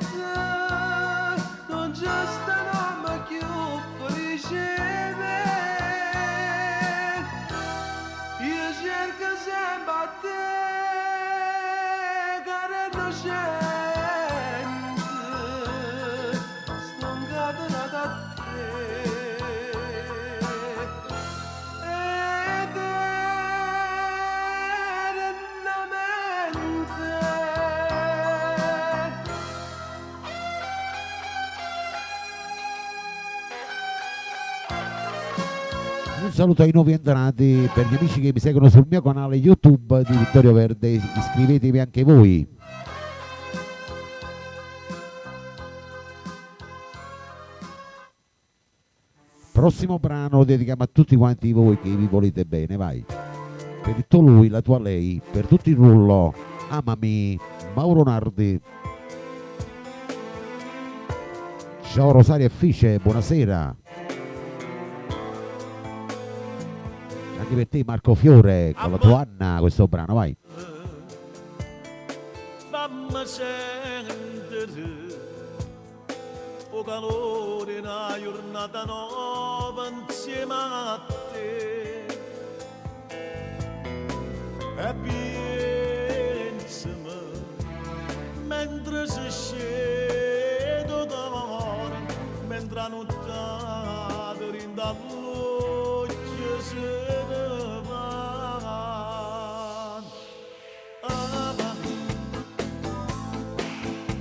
non c'è stanno più felice. Io cerco sempre a te, cara innocente, sto incatenata a te. Un saluto ai nuovi entrati, per gli amici che mi seguono sul mio canale YouTube di Vittorio Verde, iscrivetevi anche voi. Prossimo brano lo dedichiamo a tutti quanti voi che vi volete bene, vai. Per il tuo lui, la tua lei, per tutto il rullo, amami, Mauro Nardi. Ciao Rosaria e Fice, buonasera. Anche per te Marco Fiore, con la tua Anna, questo brano, vai. Fammi sentire o calore una giornata nuova insieme a te e pensami mentre si scende d'amore, mentre la notte rinda luce se ne va.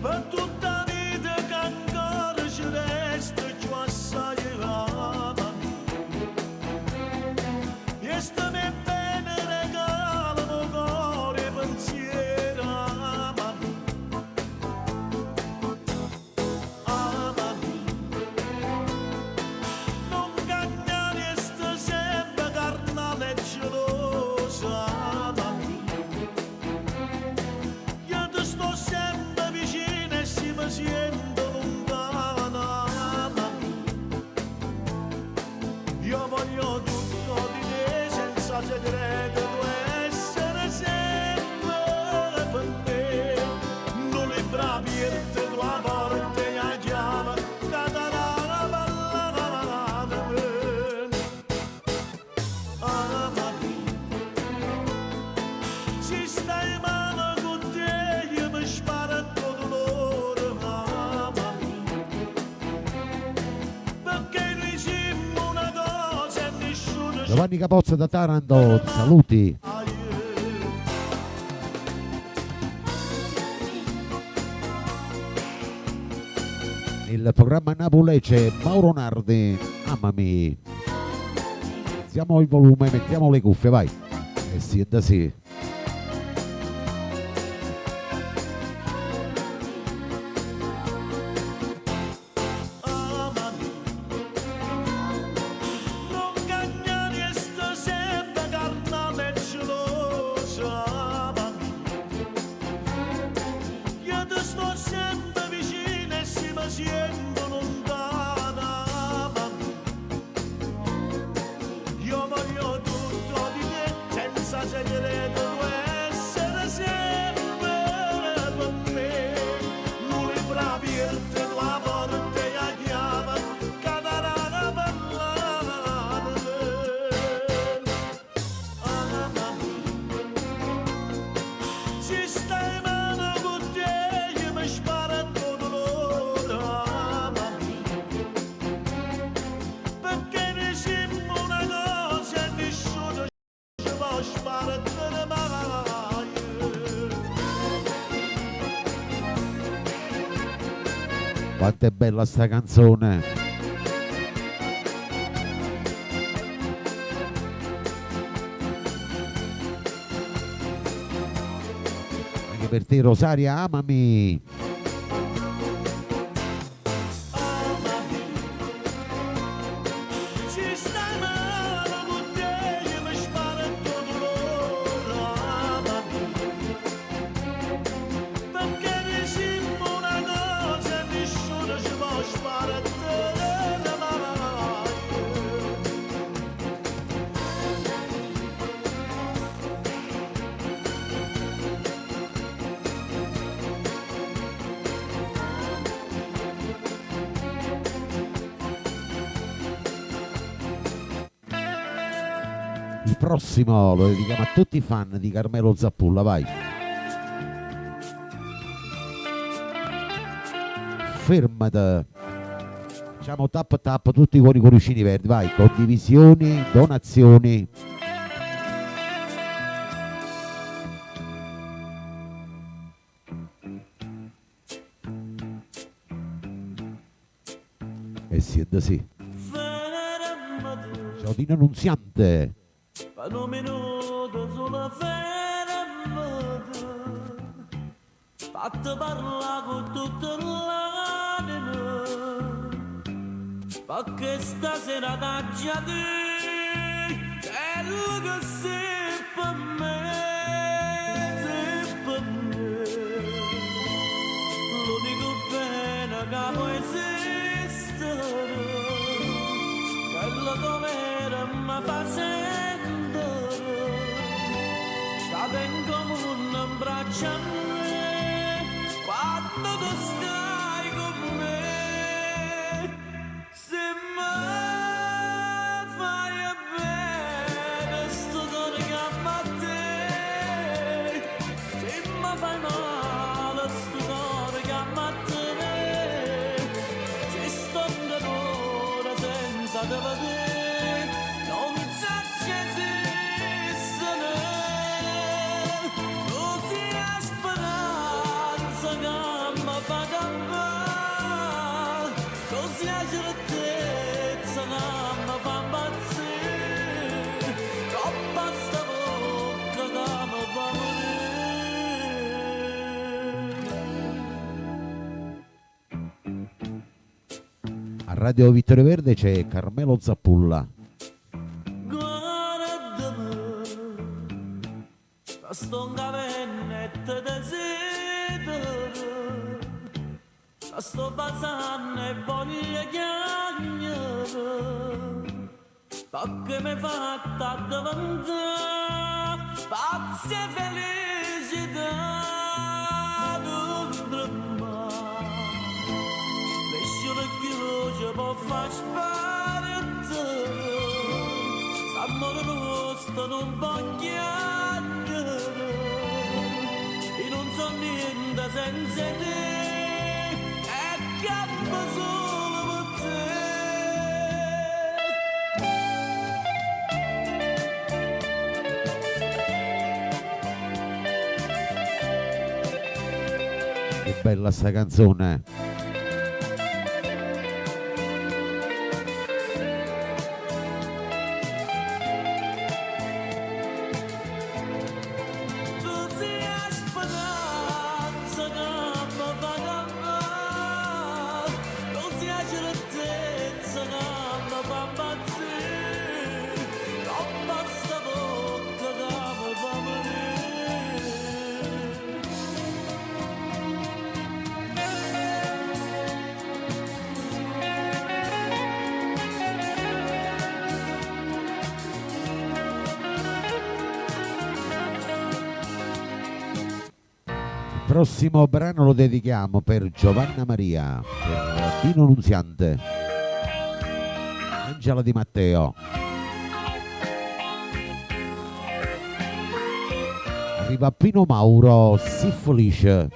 Per tutta la vita che ancora ci resta più assai ama. E stammi bene regala il cuore e pensiero ama. Amami, non cagnare sta sempre carnale e gelosa. Amami, io ti sto sempre vicino e si mi sento lontana. Amami, io voglio tutto di te senza segreto, tu essere sempre per te. Non le bravi e te tua porta e la chiave catarana ballata. Amami, si stai male con te io mi sparo tutto dolore. Amami, perché noi siamo una cosa e nessuno ci Giovanni Capozza da Taranto, saluti. Il programma Napolece, Mauro Nardi, amami. Alziamo il volume, mettiamo le cuffie, vai. Sì, è da sì. Amami, non cagnare sta sempre carnale e gelosa. Amami, io ti sto sempre vicino e si mi sento lontana. Amami, io voglio tutto di te senza segreto. Quanto è bella sta canzone. Anche per te Rosaria, amami. Se stai male con te io mi sparo tutto l'ora, amami. Perché diciamo una cosa e nessuno ci può sparare la mano. Il prossimo lo dedichiamo a tutti i fan di Carmelo Zappulla, vai. Fermate. Facciamo tap tap tutti con i cuoricini verdi, vai. Condivisioni, donazioni. E siete sì. Ciao Dino Nunziante. Per un minuto solo fermate, fatti parlare con tutta l'anima, perché stasera t'ha già detto quello che sei per me, sei per me. Lo dico bene che può esistere, quello dovere mi fa sentire. Cade in comune un braccio a me quando tu stai con me. Se mi fai bene sto cuore che ama a te, se mi fai male sto cuore che ama a te, se sto in dolore senza te vedere non sa che esistere. A Radio Vittorio Verde c'è Carmelo Zappulla. Guardami, sto gabinetto desidero, sto basando e voglio chiagnare, perché mi fatta diventare pazza e felicità d'un dramma. Lascialo chiuso può far sparire, s'amore nostro non può chiagnare, e non so niente senza te, e campo solo per te. Che bella sta canzone. Il prossimo brano lo dedichiamo per Giovanna Maria, per Dino Nunziante, Angela Di Matteo. Arriva Pino Mauro, si felice.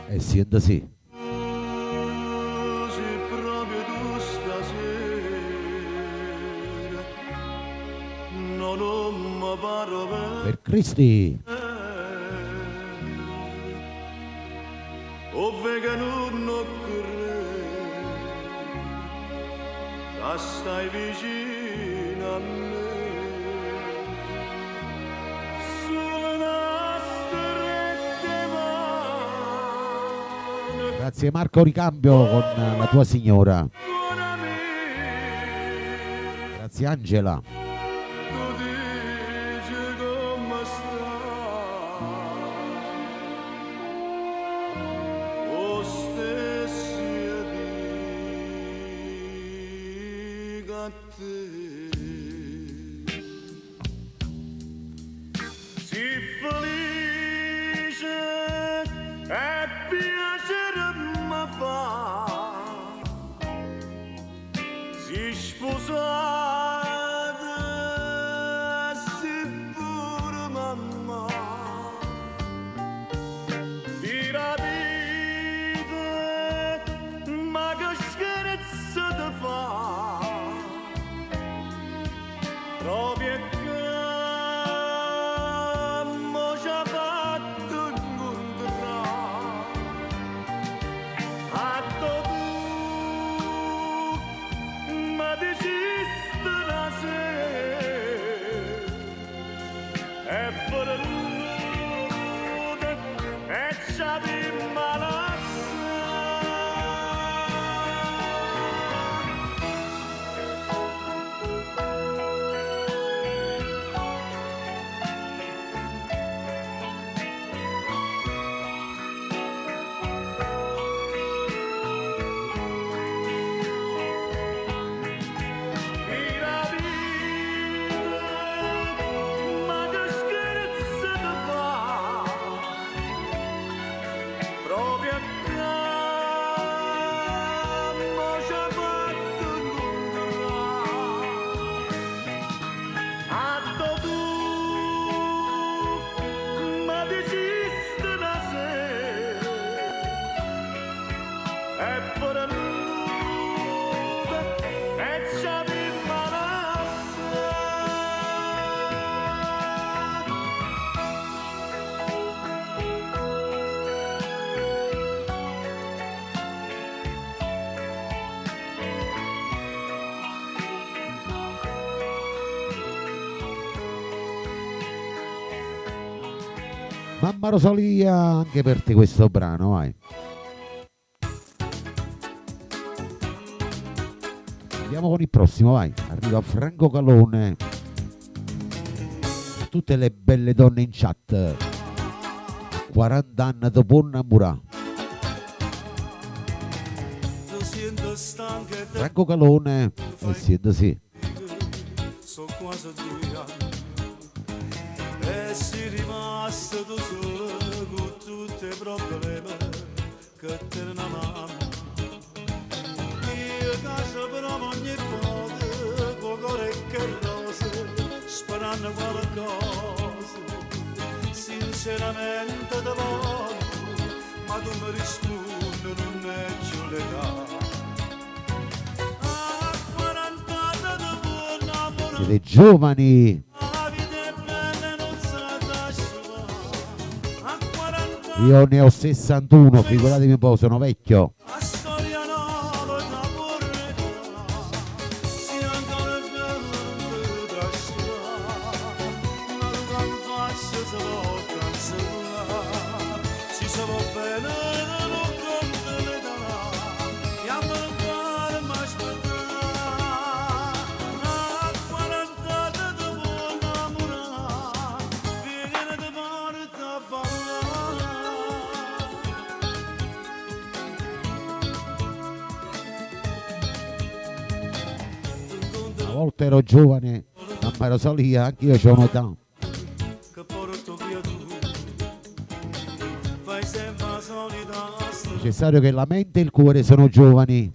E siente sì. Per Cristi. dove che non occorre, stai vicino a me. Sulle nostre mani, Grazie Marco Ricambio con la tua signora. buona amica. Grazie Angela. Tu dici come sta, o stessi dica a te. Sii felice e piacere mi fa, si sposata, si pure mamma, di rapite, ma che scherzo ti fa, proprio che mo ci ha fatto incontrare, atto tu, ma desiste la sera, e per nuda, e c'ha di malazza. Mamma Rosalia, anche per te questo brano, vai. Andiamo con il prossimo, vai. Arriva Franco Calone. Tutte le belle donne in chat. 40 anni dopo innamorà. Franco Calone, siete sì. Sono quasi 2 anni e sei rimasto tu solo con tutti i problemi che te ne mamma. Io caso però ogni volta con cuore che rose, sperando qualcosa, sinceramente te voglio, ma tu mi rispondi non è più l'età. Siete giovani. Io ne ho 61, figuratevi un po', sono vecchio. Una volta ero giovane, mamma Rosalia, anche io c'ho un'età. Necessario che la mente e il cuore sono giovani.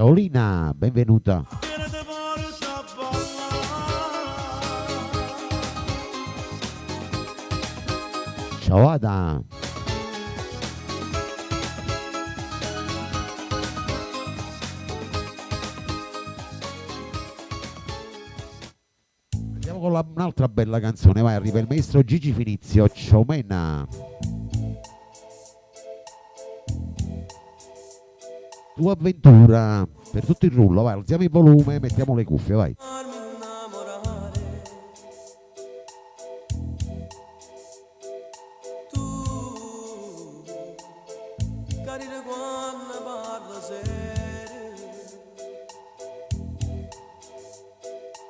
Solina, benvenuta. che te porta a ballare. Ciao Ada. Andiamo con un'altra bella canzone, vai, arriva il maestro Gigi Finizio, Ciao Mena. Tua avventura, per tutto il rullo, vai, alziamo il volume, mettiamo le cuffie, vai. Farmi innamorare. Tu, carina quando parla serio,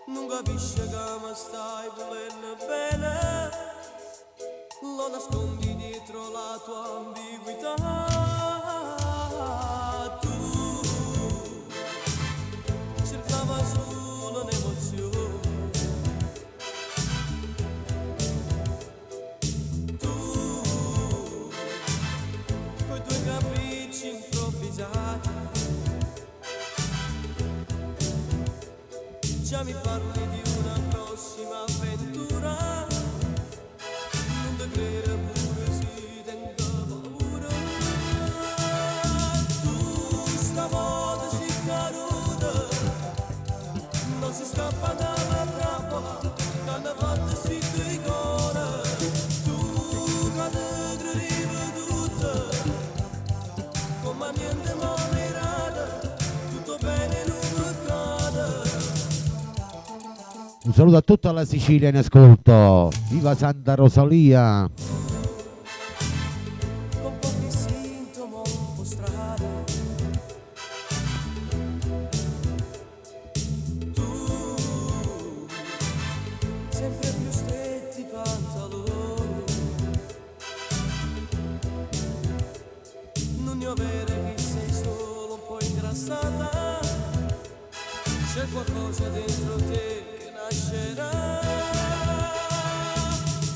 non capisci che mi stai volendo bene, lo nascondi dietro la tua ambiguità. Cercava solo un'emozione. Tu, coi tuoi capricci improvvisati, già mi parli di una prossima avventura. Non te credo pure si tengo paura. Tu stavolta si caruta, non si scappa dalla trappola, che hanno fatto sti tuoi cuore. Tu che te credi tutto, come niente morirà, tutto bene non accade. Un saluto a tutta la Sicilia in ascolto, viva Santa Rosalia. Con pochi sintomi un po' strani. Tu, sempre più stretti pantaloni, non ne ho vero che sei solo un po' ingrassata, c'è qualcosa dentro te che nascerà.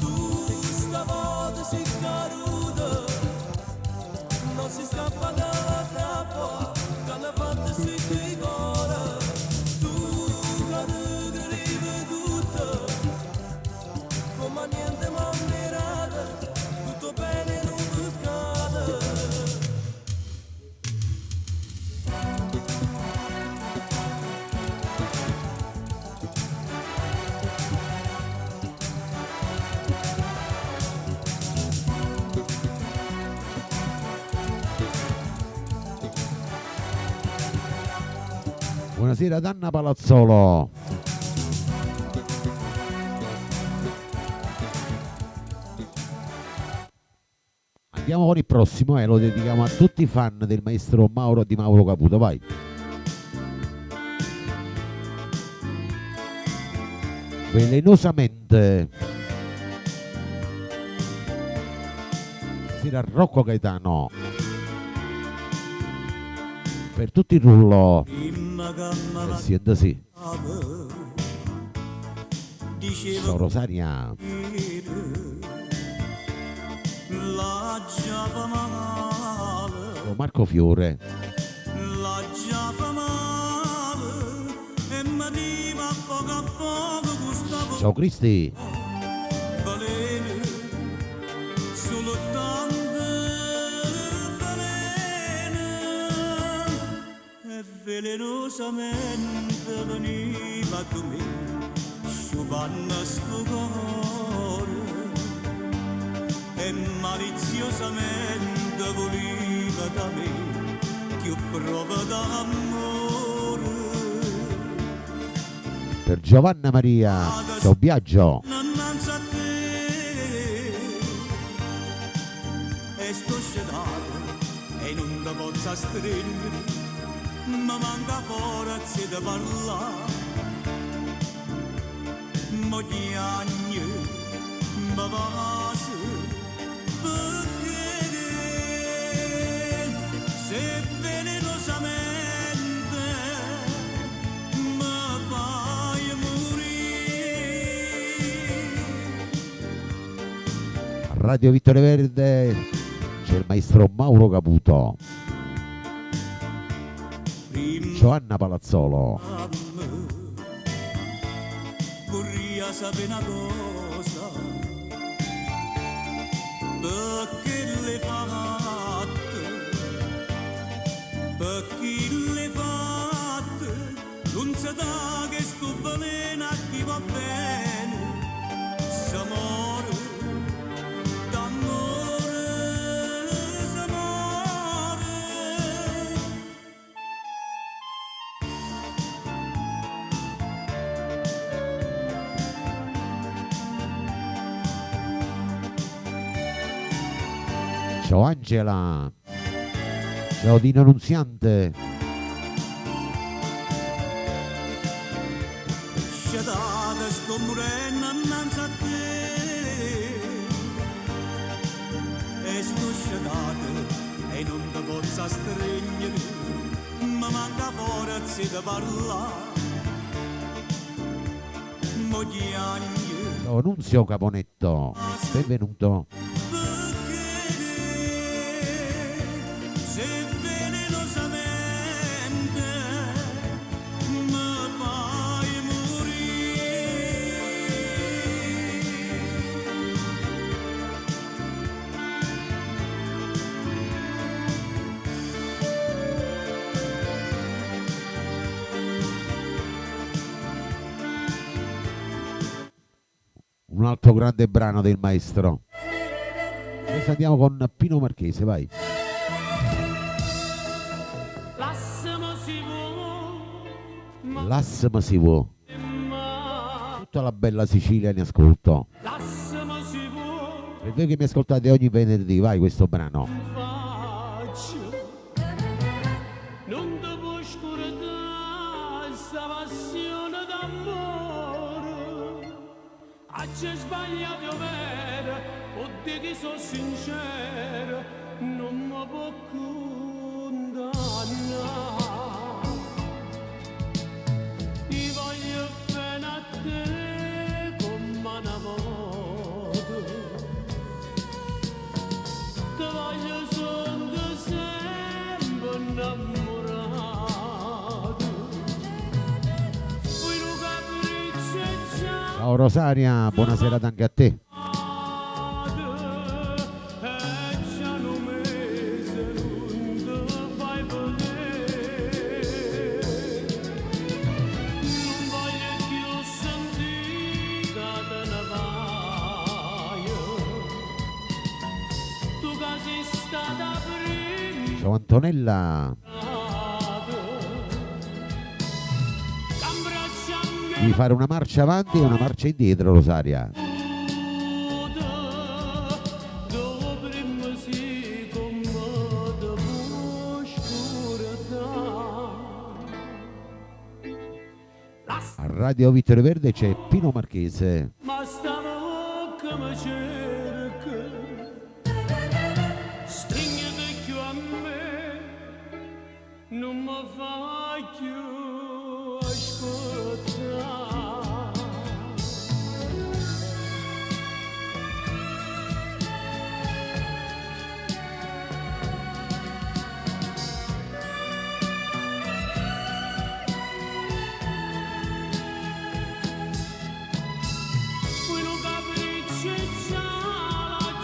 Tu stavolta si caruta, non si scappa dalla trappola, che hanno fatto sti tuoi cuore. Tu che te credi tutto, come niente morirà, tutto bene non accade. Buonasera ad Anna Palazzolo. Andiamo con il prossimo e lo dedichiamo a tutti i fan del maestro Mauro di Mauro Caputo, vai. Velenosamente. Sera Rocco Gaetano. Per tutto il rullo. Siente sì. Ciao Rosaria. La già fa male, Ciao Marco Fiore. la già fa male, e mi diva poco a poco gustavo Ciao Cristi. veleno, solo tante veleno, e velenosamente veniva tu me, sciupando sto cuore, e maliziosamente voleva da me più prova d'amore. Per Giovanna Maria. Ciao Biagio. Innanzi a te e sto scedato e non ti posso stringere, ma manca forza di parlare. Mogli anni mi passa perché se velenosamente mi fai morire. A Radio Vittorio Verde c'è il maestro Mauro Caputo. Giovanna Palazzolo. Vorrei sapere una cosa, perché le fatte, perché le fatte, non si dà che sto veleno a chi va bene, s'amore, d'amore, s'amore. Ciao Angela. Ciao Dino Nunziante. Sciadata sto morendo innanzi a te e sto sciadata e non ti posso stringere, mi manca forza di parlare, mo chiagni Ciao Nunzio Caponetto. Benvenuto. se venenosamente mi fai morire. Un altro grande brano del maestro. Adesso andiamo con Pino Marchese, vai. L'assima si può. Tutta la bella Sicilia in ascolto. Per voi che mi ascoltate ogni venerdì, vai questo brano. Non ti può scordare questa passione d'amore. C'è sbagliato vero, o te che sono sincero, non mi può condannare. Ti voglio bene a te come una volta, ti voglio solo sempre innamorato. Poi un capriccio e già Ciao Rosaria, buonasera anche a te. Ciao Antonella. Devi fare una marcia avanti e una marcia indietro, Rosaria. A Radio Vittorio Verde c'è Pino Marchese. Ma stavo come cerca, stringete più a me, non mi fa più ascoltare. Quello capriccio e già la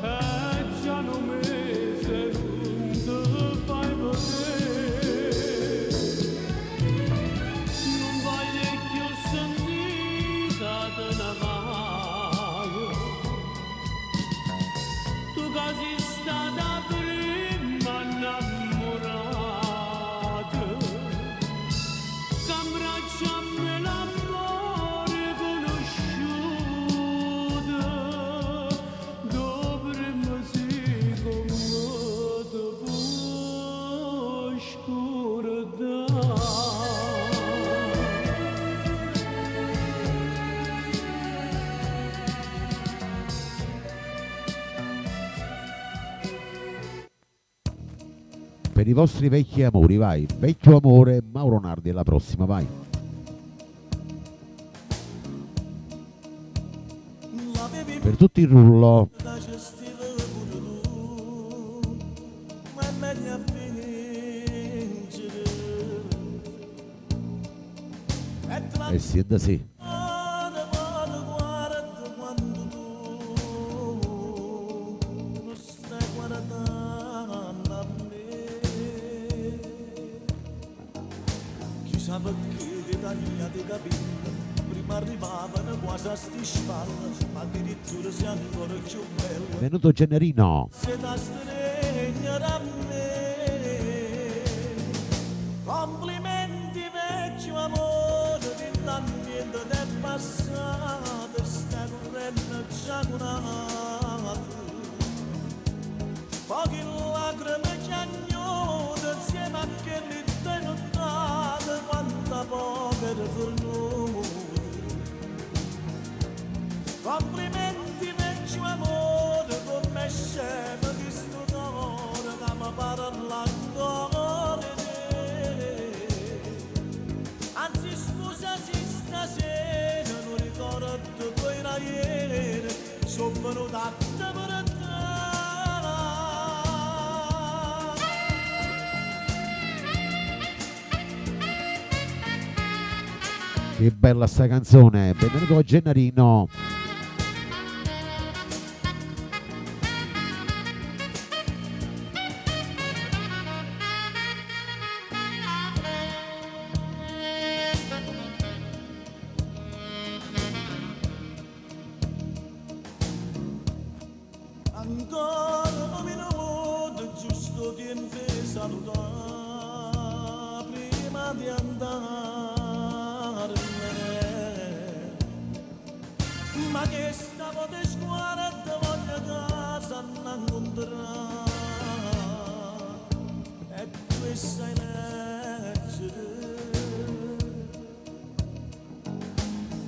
e già non mi sei non ti fai vedere. Non voglio più sentita te ne vai, tu che sei stata prima innamorata. C'abbracciami l'amore conosciuto, dovremmo sì come te può scordare. Per i vostri vecchi amori, vai. Vecchio amore, Mauro Nardi, alla prossima, vai. Per tutti il rullo. meglio a fingere. E tra E siete sì. guarda quando tu non stai guardando a me. Chissà perché ti tagliate i capelli, prima arrivavano quasi a sti spalle, ma addirittura sei ancora più bello. Venuto Generino. Se da stregna da me. Complimenti vecchio amore, di niente è passato, stai correndo già curato. Pochi lacrime che agnodo, insieme a che li tenute, quanta poca fornuta. Complimenti vecchio amore, come scemo di sto cuore che mi parla ancora di te. Anzi scusa se stasera non ricordo poi da ieri, sono venuta a te per te. Che bella sta canzone. Benvenuto Gennarino. Ancora un minuto, giusto tempo di salutare prima di andare. Ma che stavo di scuola e ti voglio casa non incontrare. E tu sai leggere.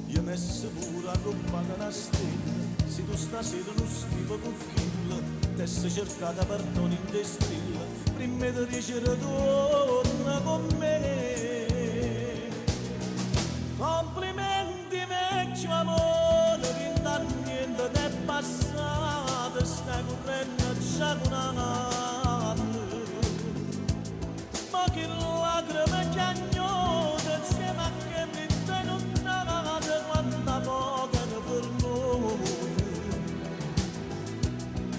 Io messo pure a roba da una stella. Se tu stasera non scrivo con kill, te sei cercata perdono in te stella, prima di dicere torna con me. Complimenti vecchio amore, che da niente è passato, stai correndo già curato. Ma che lacrime che agnodo, insieme a che mi tenute, quanta poca ne fornuta.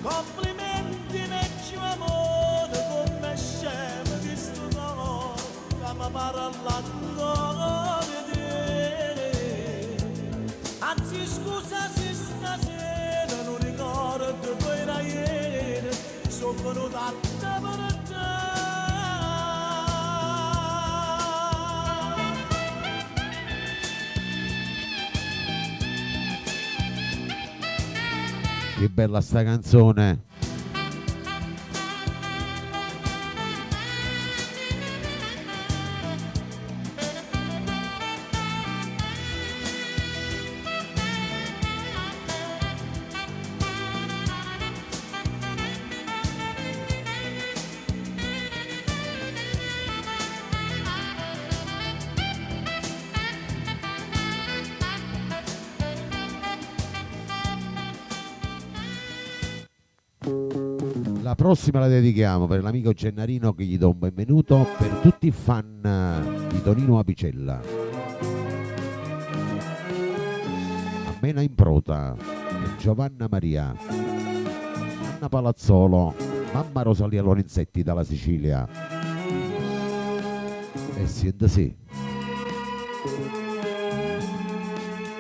Complimenti vecchio amore, come scemo di sto cuore che mi parla ancora di te. Anzi scusa se stasera non ricordo poi da ieri, sono venuta a te per te. Che bella sta canzone. La prossima la dedichiamo per l'amico Gennarino, che gli do un benvenuto, per tutti i fan di Tonino Apicella. Mena in Prota, per Giovanna Maria, Anna Palazzolo, mamma Rosalia Lorenzetti dalla Sicilia. E siete sì.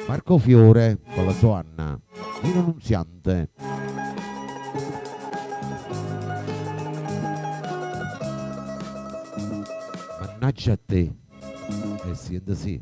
Marco Fiore con la sua Anna, Nino Nunziante. Mannaggia a te. E siete sì.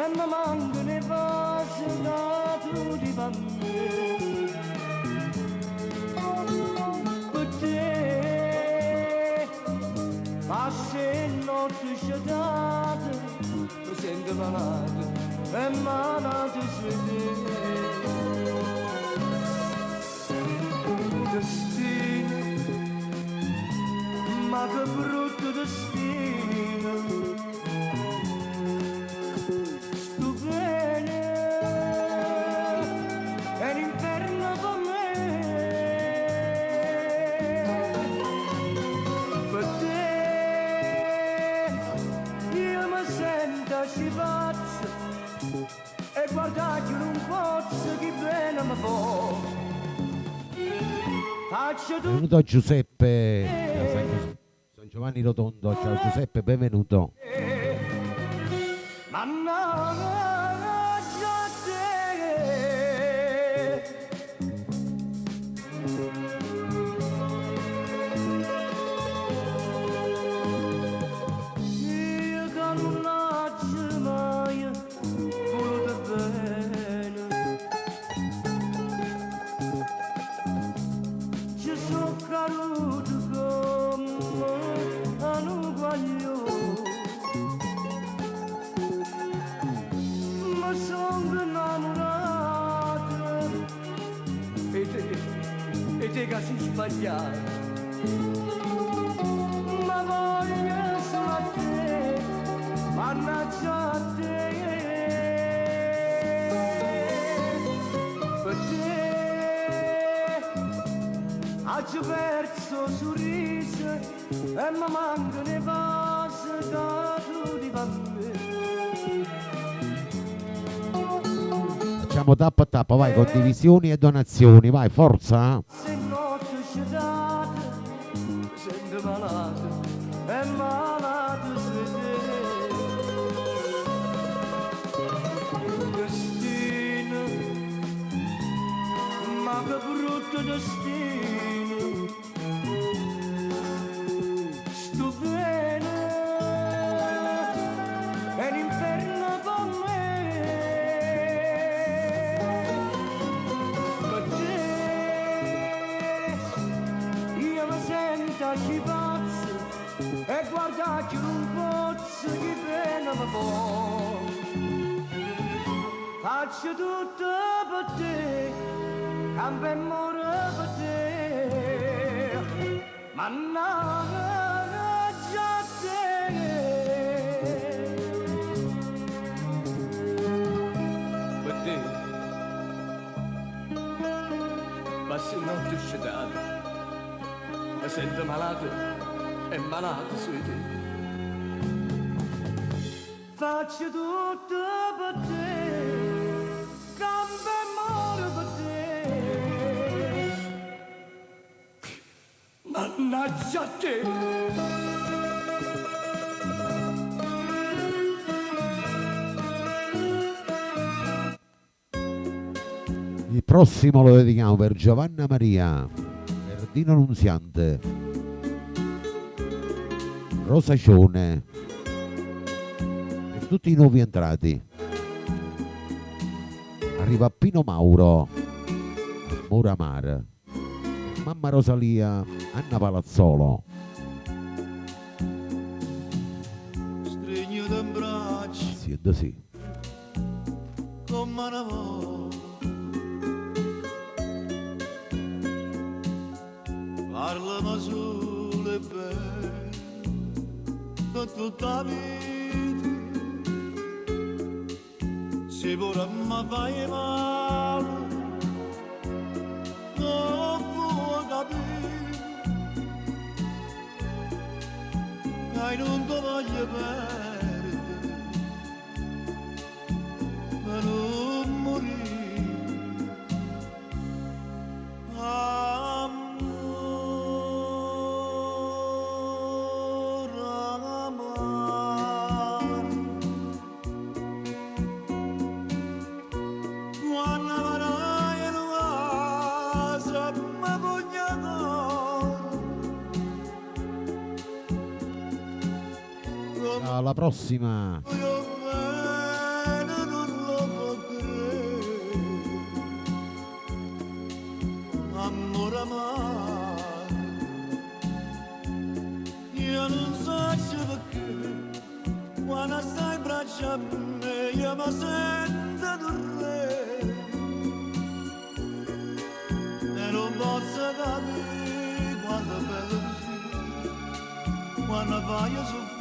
e mi mancano i passi da tu di bambino. Per te passi e notte sciatate, mi sento malato e malato su te. Destino, ma che brutto destino, sto bene, è l'inferno per me, per te io mi sento scipazzo e guardate un pozzo che bene mi fa. Benvenuto a Giuseppe da San Giovanni Rotondo. Ciao Giuseppe, benvenuto. Mannaggia te, io che non faccio mai voluto bene, ci sono caduto come un guaglio. Ma sono innamorato e te che sei sbagliato, ma voglio solo a te, mannaggia a te, per te ho perso sorriso e mi mancano i passi da tu di bambino. Facciamo tappa a tappa, vai, condivisioni e donazioni, vai, forza. Se notte sciatate, sento malato, è malato su te. Destino, ma che brutto destino, sto bene, è l'inferno per me. Ci pazzo e guarda che un pozzo che pena mi fa. Faccio tutto per te, cambio e muore per te, mannaggia a te. Per te passi notte sciatate, mi sento malato e malato su di te. Faccio tutto per te, cambio e muore per te, mannaggia a te. Il prossimo lo dedichiamo per Giovanna Maria, per Dino Nunziante, Rosa Cione, per tutti i nuovi entrati. Arriva Pino Mauro, Amore Amare, Mamma Rosalia, Anna Palazzolo. Stregno d'abbraccio Sì, è sì. come una volta. Parlami solo e bene per tutta la vita. Se pure mi fai male non puoi capire che non ti voglio perdere per non morire. Alla prossima. Voglio bene braccia a me, io mi sento un re e non posso capire quanto è bello così, quando vai a soffrire.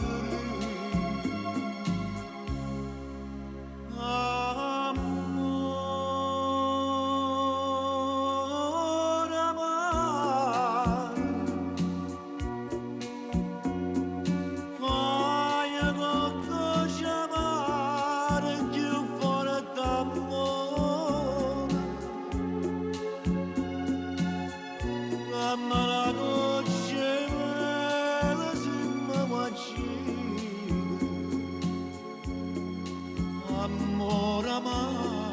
Amore amaro,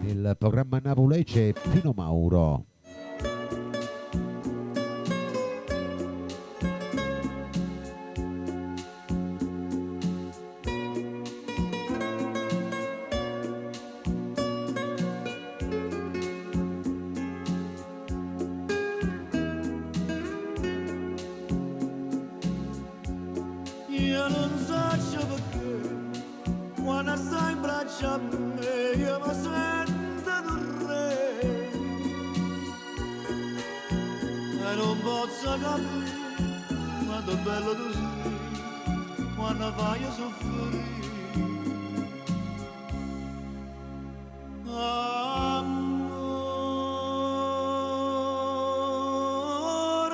Nel programma Napoli c'è Pino Mauro. io non so perché, quando stai in braccia a me, io mi sento un re e non posso capire quanto è bello tu sei, quando vai a soffrire. Amore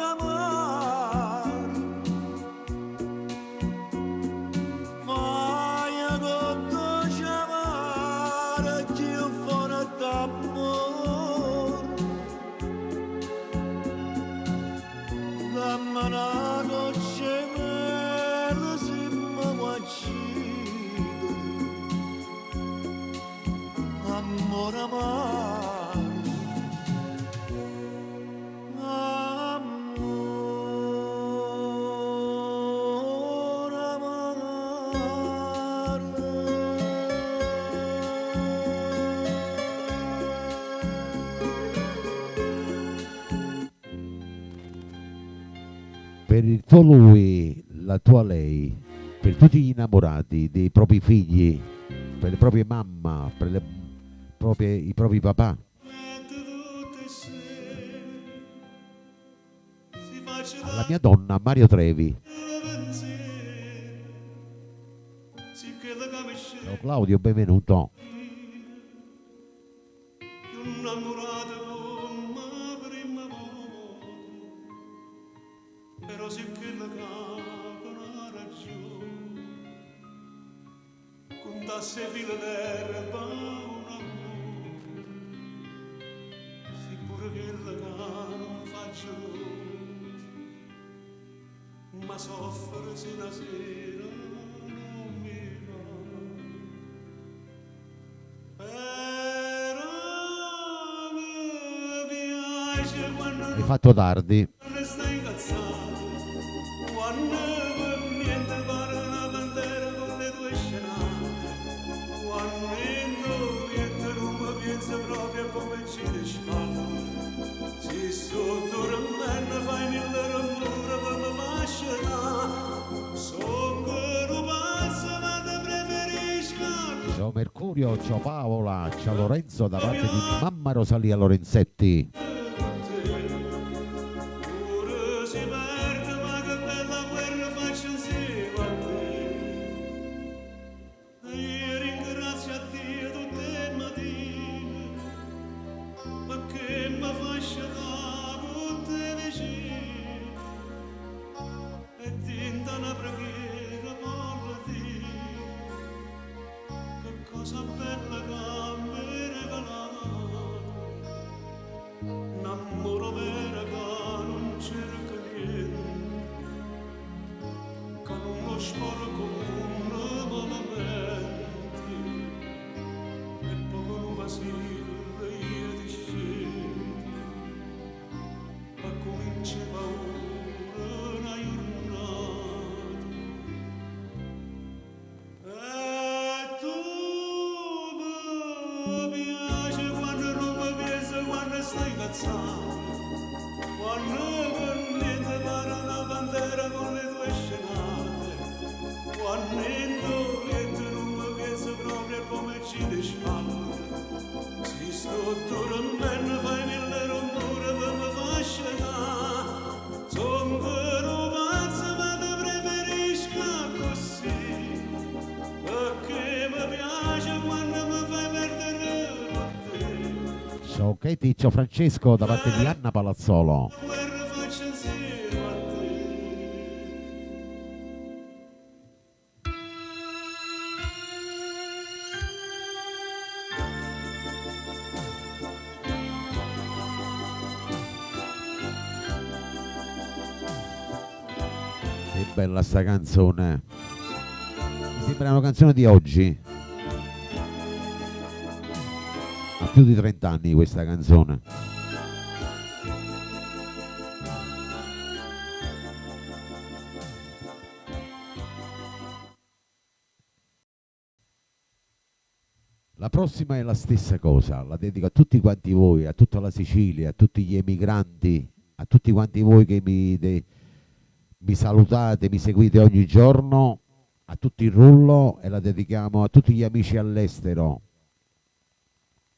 amaro, fai con chiamare chi fuori d'amore, dammi una noce bella se mi uccide, amore amaro. Per il tuo lui, la tua lei, per tutti gli innamorati dei propri figli, per le proprie mamma, per i propri papà. Alla mia donna Mario Trevi. Ciao Claudio, benvenuto. Però se che la capa una ragione, contasse fila d'erba un amore, si pure che la capa non faccia luce, ma soffre se la sera non mi va. Però mi piace quando Hai fatto tardi. non stai incazzato, quando per niente pare una bandera con le tue scenate, quando niente non mi pensa proprio come ci risparmia, se sotto rammenna fai mille rambure per me fascinare, sono che un pazzo ma te preferisco. Ciao Mercurio, ciao Paola, ciao Lorenzo da parte di mamma Rosalia Lorenzetti. Ora si perde ma che bella guerra faccio insieme a te. Io ringrazio a Dio tutte le mattine perché mi fa scegliere tutte vicine e tinta una preghiera per Dio. Che cosa bella che mi hai regalato, un amore vero che non cerca niente, che non lo sporco un malamente, e poco non vacilla io ti scendo, ma comincia paura una giornata. E tu mi piace quando non mi pensi, quando stai cazzato, quando niente pare una bandiera con le tue scenate, quando niente rumbo che si proprio come ci disfatte, si sto durando fai mille rumore per me fascinare, son vero pazzo ma te preferisco così, perché mi piace quando mi fai perdere con te. Ciao Katie, ciao Francesco da parte di Anna Palazzolo. Guerra faccio insieme a te. Che bella sta canzone. Mi sembra una canzone di oggi. Ha più di 30 anni questa canzone. La prossima è la stessa cosa, la dedico a tutti quanti voi, a tutta la Sicilia, a tutti gli emigranti, a tutti quanti voi che mi salutate, mi seguite ogni giorno, a tutti il rullo, e la dedichiamo a tutti gli amici all'estero,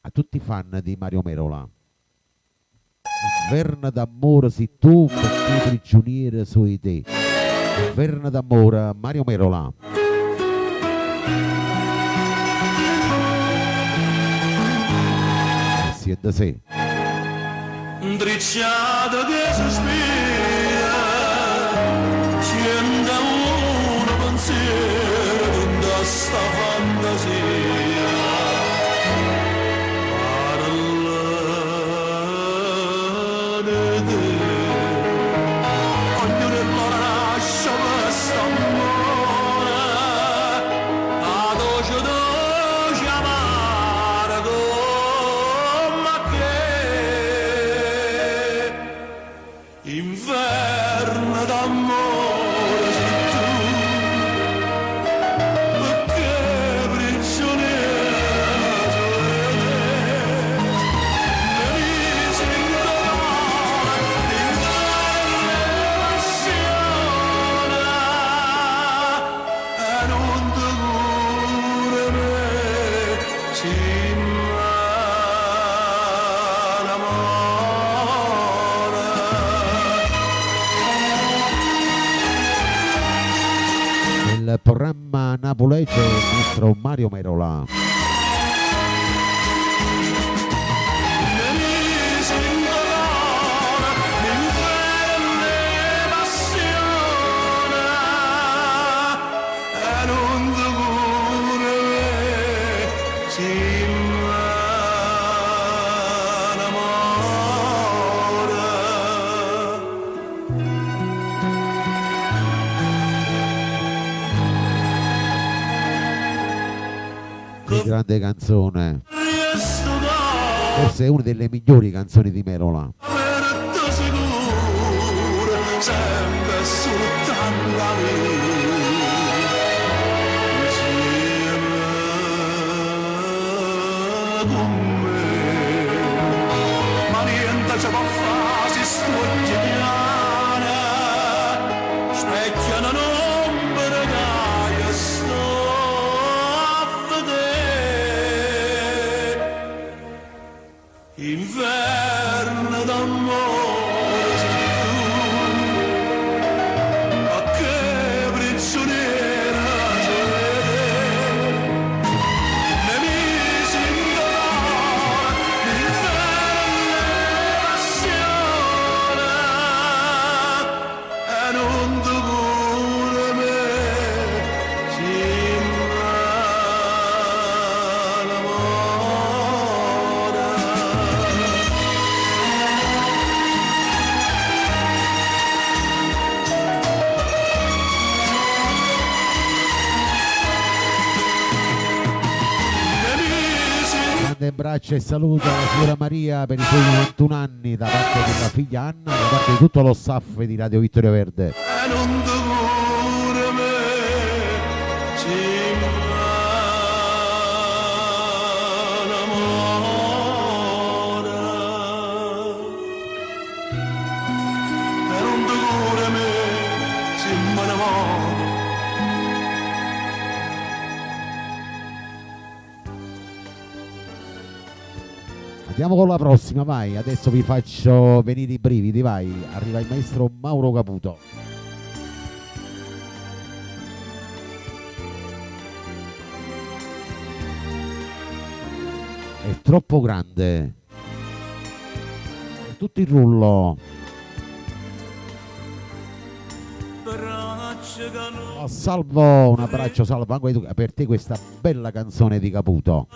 a tutti i fan di Mario Merola. Inverno d'amore sei tu, perché prigioniere sei te. Inverno d'amore, Mario Merola. Siete sé. Dricciato che sospira, scende un pensiero da sta fantasia. Parla di te, ognuno lo lascia questo amore, a doce doce amargo. Inverno d'amore sei tu, perché prigioniera sei te, mi sento d'inverno passione, e non ti cura me, ci Il programma Napolece il nostro Mario Merola. Che grande canzone, forse è una delle migliori canzoni di Merola. Sempre soltanto la con me, ma niente ci può fare se stucchi piana, specchia un'ombra che io sto a vedere. Inverno d'amore sei tu, ma che prigioniera sei te, ne misi in dolore, l'inferno passione, e non ti cura me, ci Grande abbraccio e saluto alla signora Maria per i suoi 91 anni da parte della figlia Anna, da parte di tutto lo staff di Radio Vittorio Verde. e non ti cura me, ci innamora. Andiamo con la prossima, vai. Adesso vi faccio venire i brividi, vai. Arriva il maestro Mauro Caputo. È troppo grande. Tutto il rullo. Oh, Salvo, un abbraccio Salvo anche per te questa bella canzone di Caputo.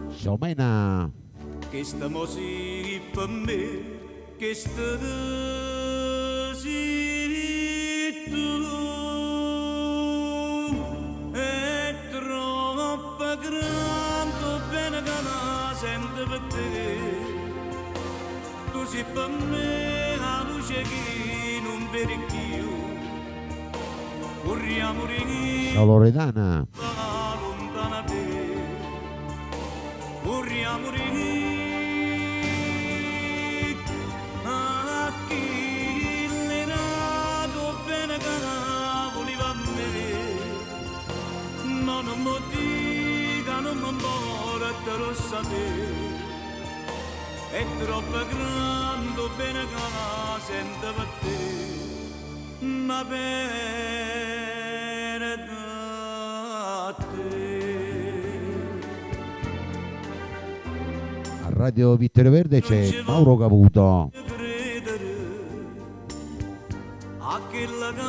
Sciomena. Questa musica per me, questa sei tu, è troppo grande bene che la sento per te, tu sei per me la luce che non vedi più, corriamo Ciao Loredana. lontana te. Vorremmo a chi le nato bene che voleva me, ma non mi dica, non mi muore, te lo sapere, è troppo grande bene che sento per te, ma bene da te. Radio Vittorio Verde c'è Mauro Caputo. Credere a quella che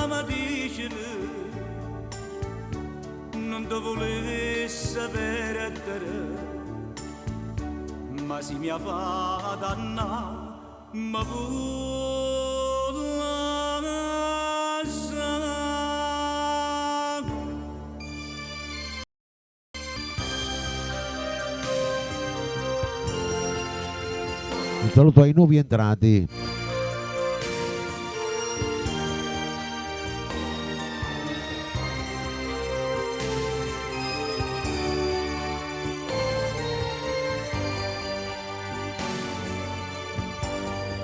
mi dice non ti volevi sapere ma si mi ha fatto danna ma Un saluto ai nuovi entrati.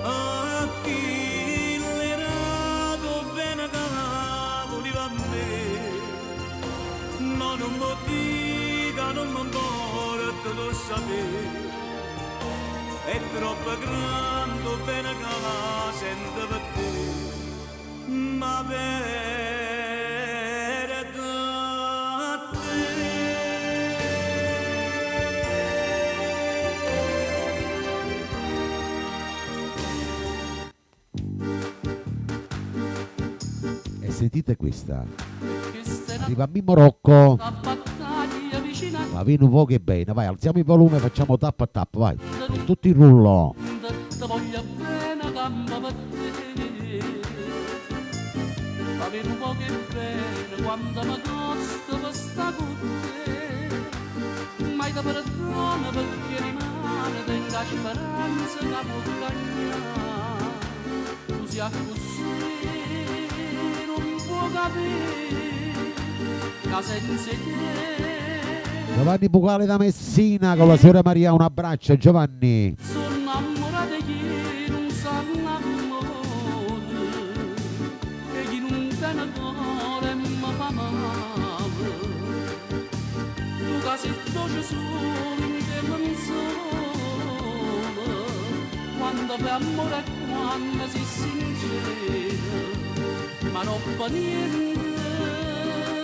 a chi l'erato bene che voleva me, ma non mi dica, non mi importa, lo sapere. È troppo grande bene che la sento per te, ma bene da te. E sentite questa. Arriva Mimmo Rocco. Ma vieni un po' che bene, vai, alziamo il volume, facciamo tappa a tappa, vai. Con tutto il rullo. Ti voglio bene gamba per te, ma vedi un po' che bene quando mi costa per sta con te, mai ti perdono perché rimane tenga speranza che può cagnare, tu sia così non può capire che senza te. Giovanni Bucale da Messina con la sorella Maria, un abbraccio Giovanni. Sono innamorata di chi non sa innamorare e chi non tiene cuore mi fa male. Tu che sei dolce solo in che non solo, quando fai amore e quando sei sincera, ma non fa niente,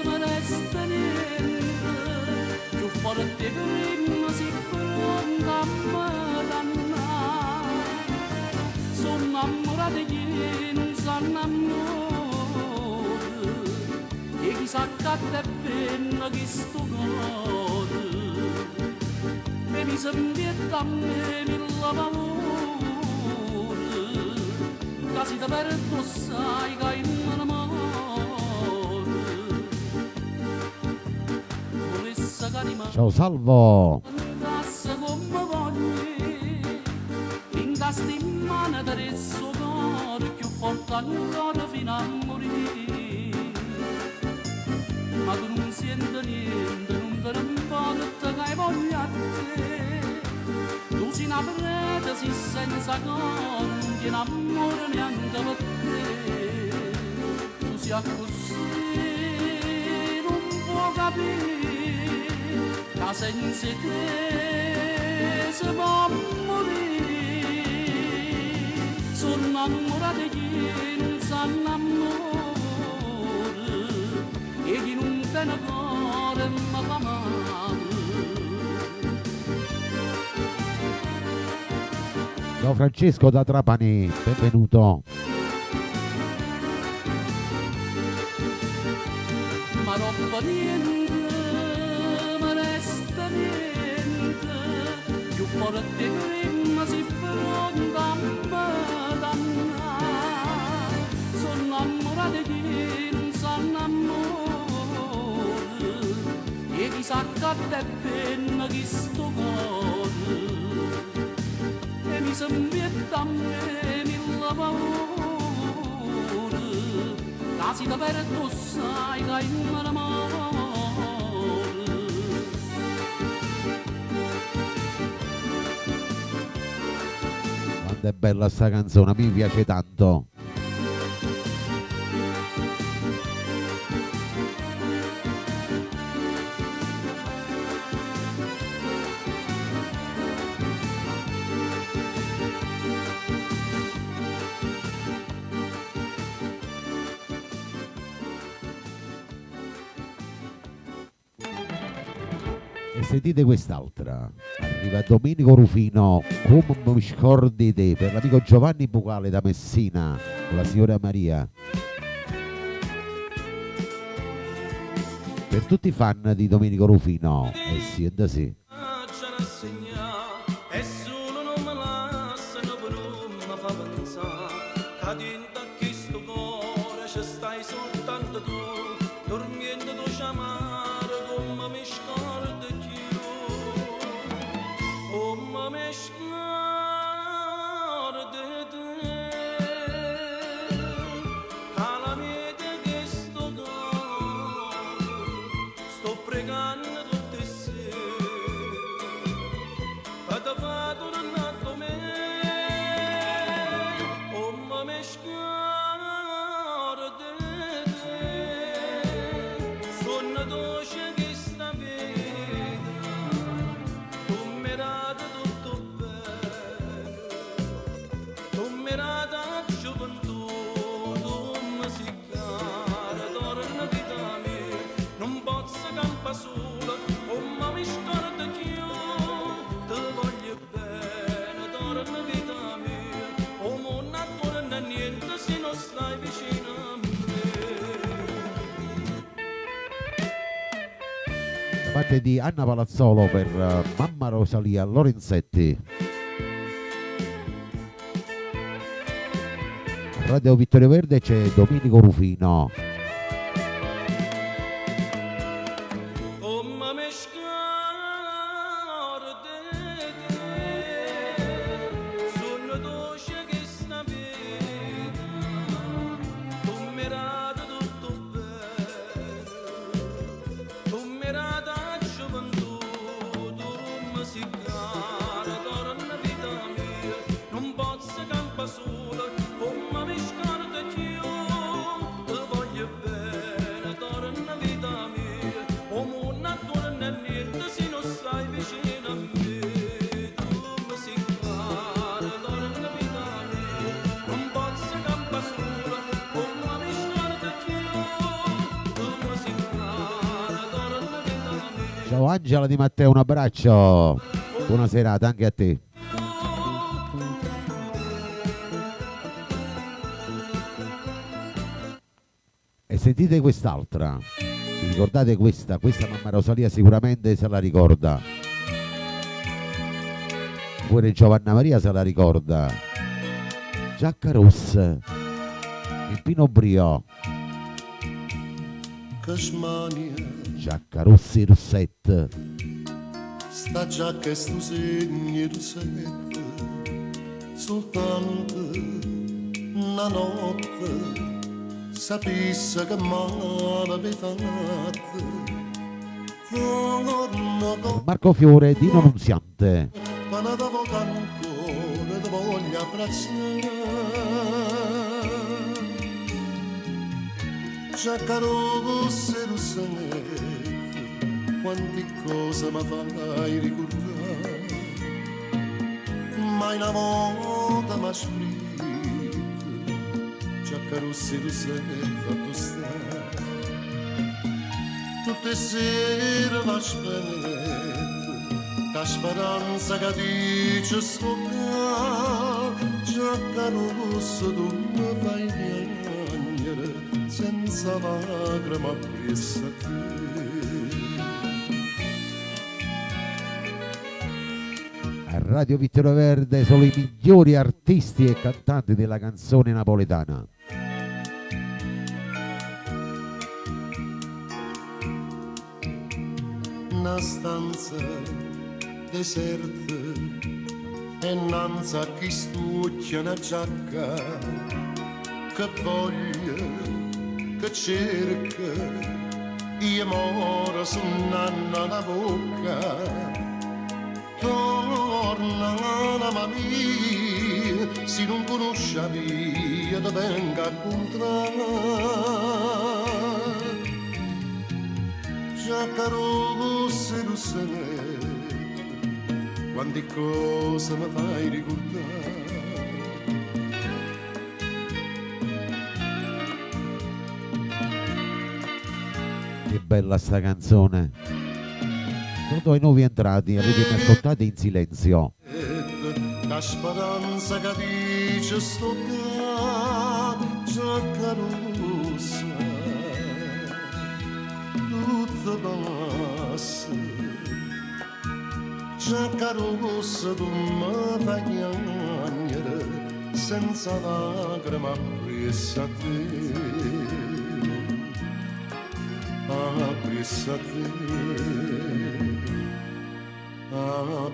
ma resta niente. Forte prima si pronta a me dannare, sono innamorata di chi non sa innamorare e chissà che te penna che sto cuore e mi sembra a me mille paure che si te perdo sai che in mano Ciao Salvo. Andasse come voglio, incasti in mano del suo cuore più forte ancora fino a morire. Ma tu non senti niente, non te ne importa che hai voglia a te. Tu sei una prete, sei senza cuore, non tieni amore neanche per te. Tu sia così non può capire che senza te si può morire. Sono innamorata di chi non sa innamorare e chi non tiene cuore ma fa male. Don Francesco da Trapani, benvenuto. Ma roba niente, ma resta niente, più forte prima si pronta a me dannare. Sono innamorata di non sa innamorare e chissà che te penna chi sto cuore. E mi sembietta a me mille paure, quasi davvero tu sai che in amore. Quanto è bella sta canzone, mi piace tanto. E sentite quest'altra, arriva Domenico Rufino, come mi scordi te, per l'amico Giovanni Bucale da Messina, con la signora Maria. Per tutti i fan di Domenico Rufino, eh sì, è da sì. E solo non me lasciano per non mi fa pensare che dentro a questo cuore ci stai soltanto tu, dormiendo tu chiamare come mi scordi più, come mi scordi te, che la mia di questo cuore sto pregando tutte sere. Vado fatto un atto me, come mi scordi te, sono dolce che sta vita, tu mi rada tutto bene, tu mi rada gioventù, tu mi si cara, torna vita mia, non posso campare sola, come mi scordi più. Te voglio bene, torna vita mia, come non torna niente se non stai vicino a me. Da parte di Anna Palazzolo per Mamma Rosalia Lorenzetti. Radio Vittorio Verde c'è Domenico Rufino. Come mi scordi te, sono dolce che sta vita, tu mi rada tutto bene, tu mi rada gioventù, tu mi si cara, torna vita mia, non posso campare sola, come mi scordi più, te voglio bene, torna vita mia, come non torna niente se non stai vicino a me, tu mi si cara, torna vita mia, non posso campare sola, come mi scordi più, tu mi si cara, torna vita mia. Ciao Angela Di Matteo, un abbraccio. Buona serata anche a te. E sentite quest'altra. Vi ricordate questa? Questa Mamma Rosalia sicuramente se la ricorda. Pure Giovanna Maria se la ricorda. Giacca rossa. Il Pino Brio. Cashmania, Giacca rossi rossette. sta giacca e stu segni rossette, soltanto una notte sapesse che male aveva fatto. Torno Marco Fiore, Dino Nunziante. quando dopo ancora ti voglio abbracciare. già caro se lo sai, quante cose mi fai ricordare, mai una volta mi ha scritto, già caro se lo sai, fatto stare, tutte sere mi aspetto, la speranza che dice sto già caro se tu mi fai piangere, senza lacrime appresso a te. A Radio Vittorio Verde sono i migliori artisti e cantanti della canzone napoletana. Una stanza deserta e innanzi a chi stuccia una giacca che voglia, che cerca, io moro su nanna bocca. Torna mamma mia, se non conosci la via ti venga a incontrare. Già caro se lo sai, quante cose mi fai ricordare. Che bella sta canzone. Sono due nuovi entrati, avete ascoltato in silenzio. La speranza che dice sto già carossa, tutto passa, già carossa tu mi fai piangere, senza lacrime appresso a te, appresso a te. Appresa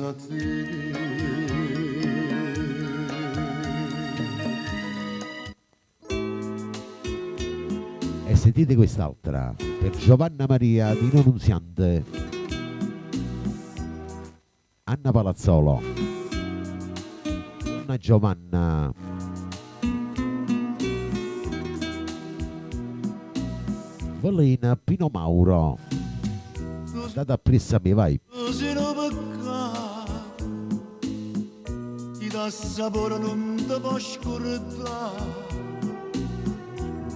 a te. E sentite quest'altra per Giovanna Maria di Nonunziante, Anna Palazzolo, Donna Giovanna. Volina Pino Mauro, andate a pressa mi vai. Se non peccato, ti dà sapore non ti può scordare,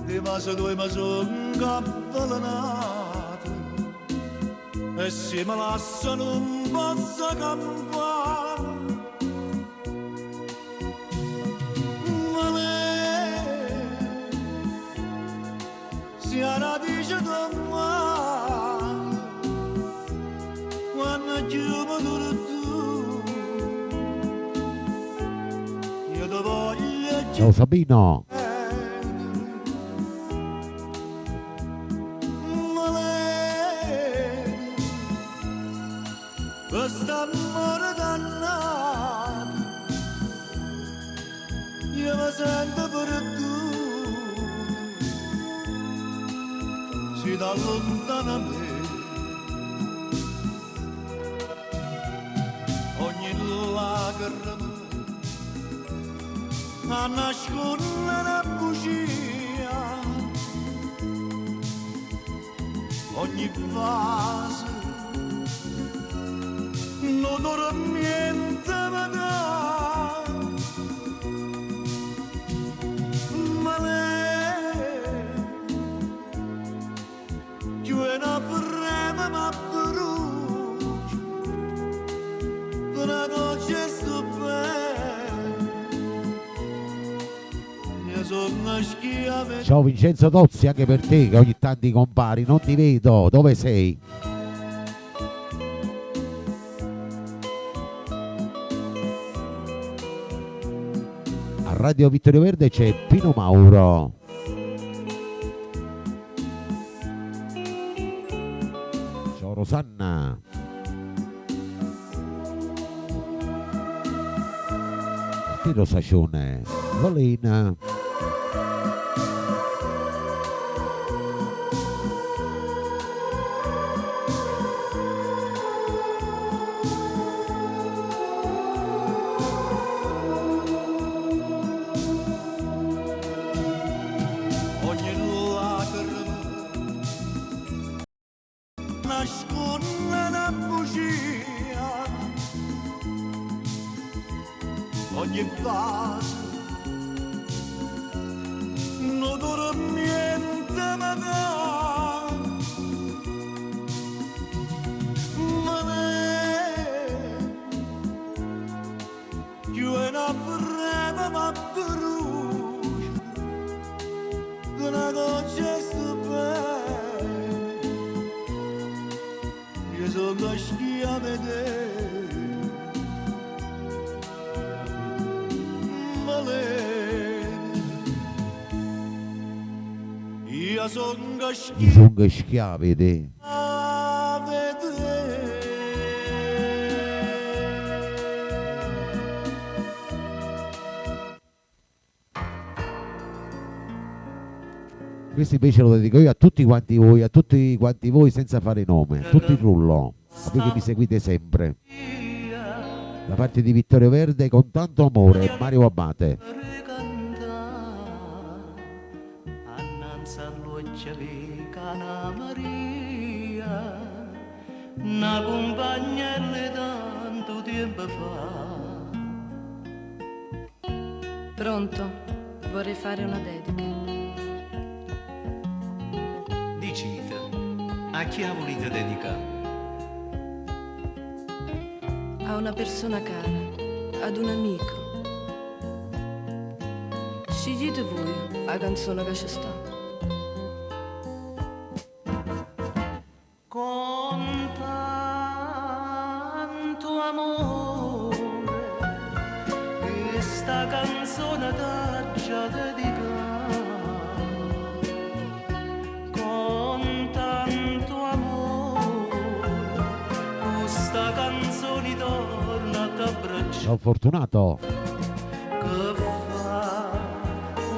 ti passa due ma sono avvelenato, e se mi lascia non posso campare. Si a radice d'amore, quando chiumo tu, io ti voglio Ciao Sabino. questo amore dannato, io mi sento per tu. Si da lontana a me, ogni lacrima a nascondere una bugia, ogni vaso non dormiente mi dà, ma lei una freme ma brucia, una noce stupenda, io sono schiave. Ciao Vincenzo Tozzi, anche per te che ogni tanto ti compari, non ti vedo, dove sei? A Radio Vittorio Verde c'è Pino Mauro. Ciao Rosanna. Tiro Sacione, Volina. ogni passo non dormiente ma dà ma più è una freme ma brucia una goccia stupenda io sono schiava a vedere io sono I sono schiavi di a vedere. questo invece lo dedico io a tutti quanti voi senza fare nome, tutto il rullo, a voi che mi seguite sempre. Da parte di Vittorio Verde con tanto amore, Mario Abate. Una compagnella tanto tempo fa. Pronto? Vorrei fare una dedica. Dicite, a chi ha voluto dedicare? A una persona cara, ad un amico. Scegliete voi la canzone che ci sta. Con tanto amore questa canzone t'aggia dedicata. Con tanto amore questa canzone torna ad abbracciare. Sono fortunato. Che fa?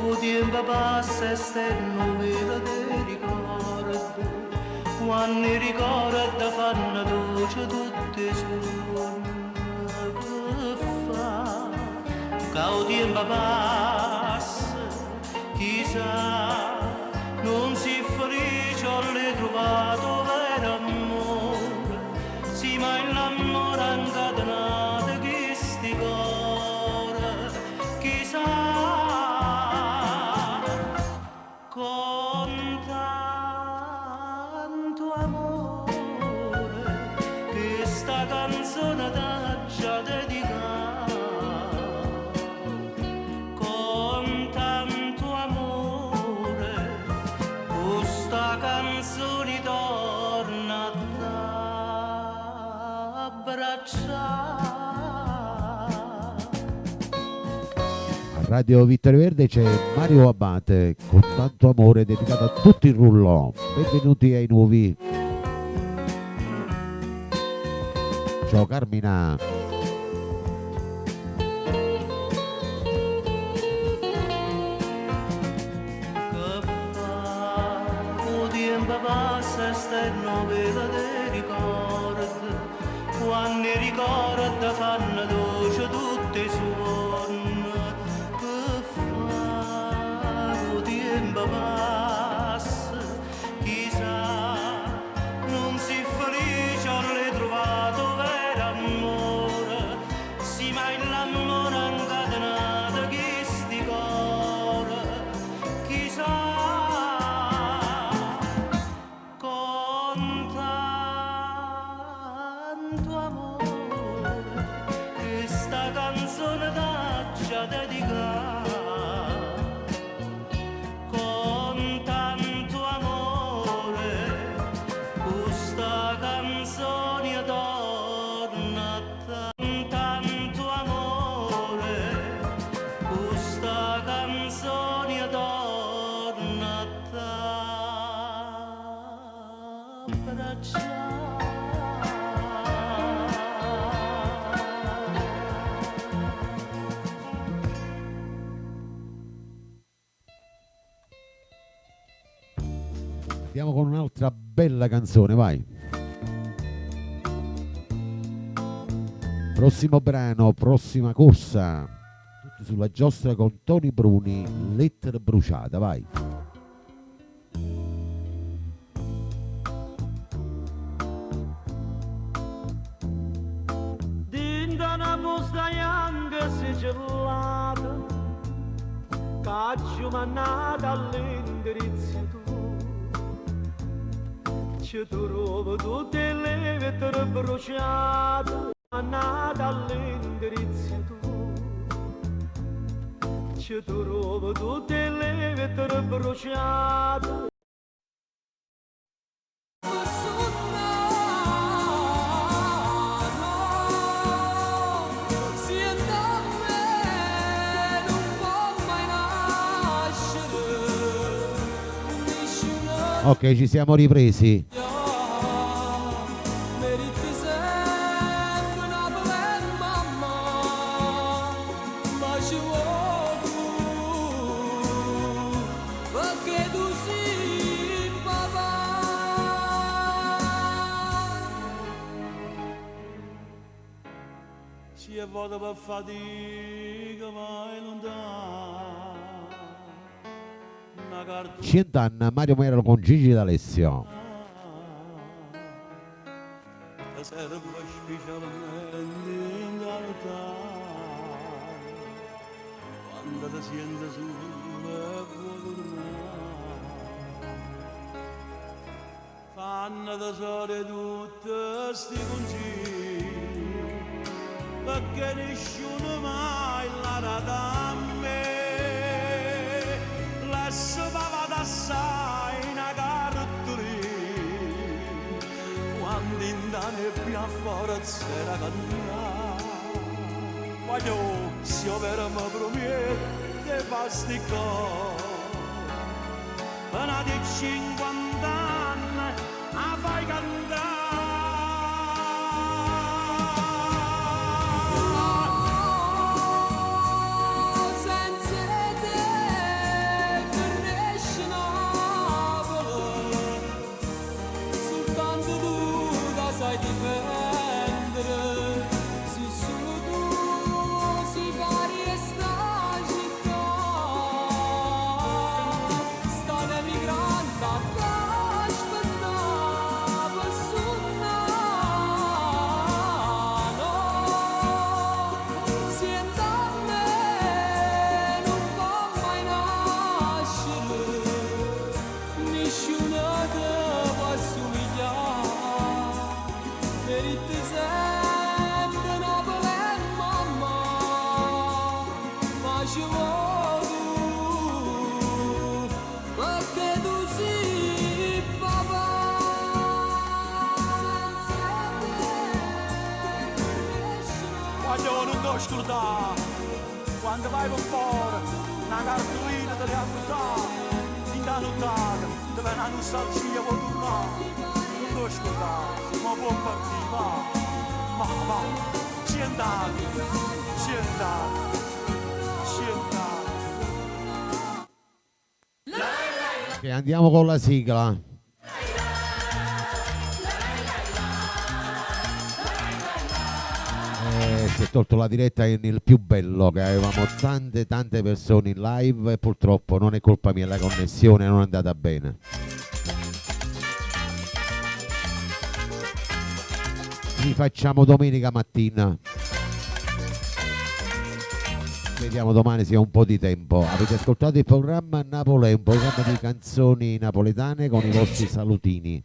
O tempo passa e ste novella ti ricorda. Quando i ricordi fanno luce tutti i giorni. Che fa? Che il tempo passa, chissà, non si felice l'hai trovato vero amore. Sì, ma l'amore incatenato che sti cuore, chissà. Con tanto amore questa canzone t'aggia dedicata. Con tanto amore questa canzone torna ad abbracciare. Radio Vittorio Verde c'è Mario Abate con tanto amore dedicato a tutto il rullo. Benvenuti ai nuovi. Ciao Carmina. Che fa? O tempo passa e ste novella ti ricorda. Quando i ricordi fanno luce tutti i suoni. Che fa? O tempo passa, chissà, non si felice l'hai trovato vero amore. Sì, ma l'amore incatenato che sti cuore, chissà. Con tanto amore questa canzone t'aggia dedicata. Con tanto amore questa canzone torna a te. Con tanto amore questa canzone torna a te. Abbracciare. Andiamo con un'altra bella canzone, vai. Prossimo brano, prossima corsa. Tutti sulla giostra con Tony Bruni, Lettera bruciata, vai. Dinda na busta bianca si gelata, caccio mannata all'indirizzo tu. Ci trovo tutte le vetture bruciate, mannata all'indirizzo tu. Ci trovo tutte le vetture bruciate. Ok, ci siamo ripresi. Ci è vado per fatica, mai lontano. 100 anni Mario Merlo con Gigi D'Alessio. Serve specialmente in realtà quando ti senti solo e vuoi tornare. Fanno tesoro tutti sti consigli perché nessuno mai l'ha dato a me. Lascio vado assai una cartolina quando in da nebbia forza era camminare. Voglio se io per me promette fasti cose una di 50 anni a fai cantare. Quando vai per fuori, una cartolina te le ha buttata, in da nottata, te viene una nostalgia per tornare. Non devo scordare, ma può partire, va, 100 anni, 100 anni, 100 anni. Ok, andiamo con la sigla. Si è tolto la diretta nel più bello, che avevamo tante persone in live e purtroppo non è colpa mia, la connessione non è andata bene. Rifacciamo domenica mattina. Vediamo domani se ho un po' di tempo. Avete ascoltato il programma Napoli, un programma di canzoni napoletane con i vostri salutini.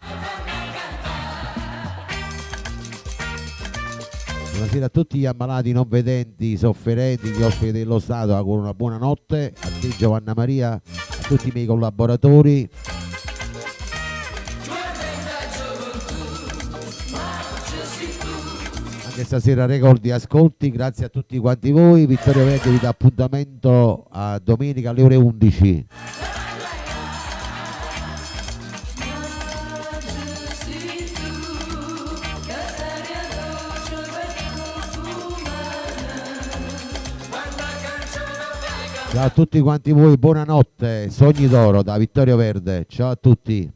Buonasera a tutti gli ammalati, non vedenti, i sofferenti, gli ospiti dello Stato, auguro una buona notte. A te Giovanna Maria, a tutti i miei collaboratori. Anche stasera record di ascolti, grazie a tutti quanti voi. Vittorio Verde vi dà appuntamento a domenica alle ore 11. Ciao a tutti quanti voi, buonanotte, sogni d'oro da Vittorio Verde, ciao a tutti.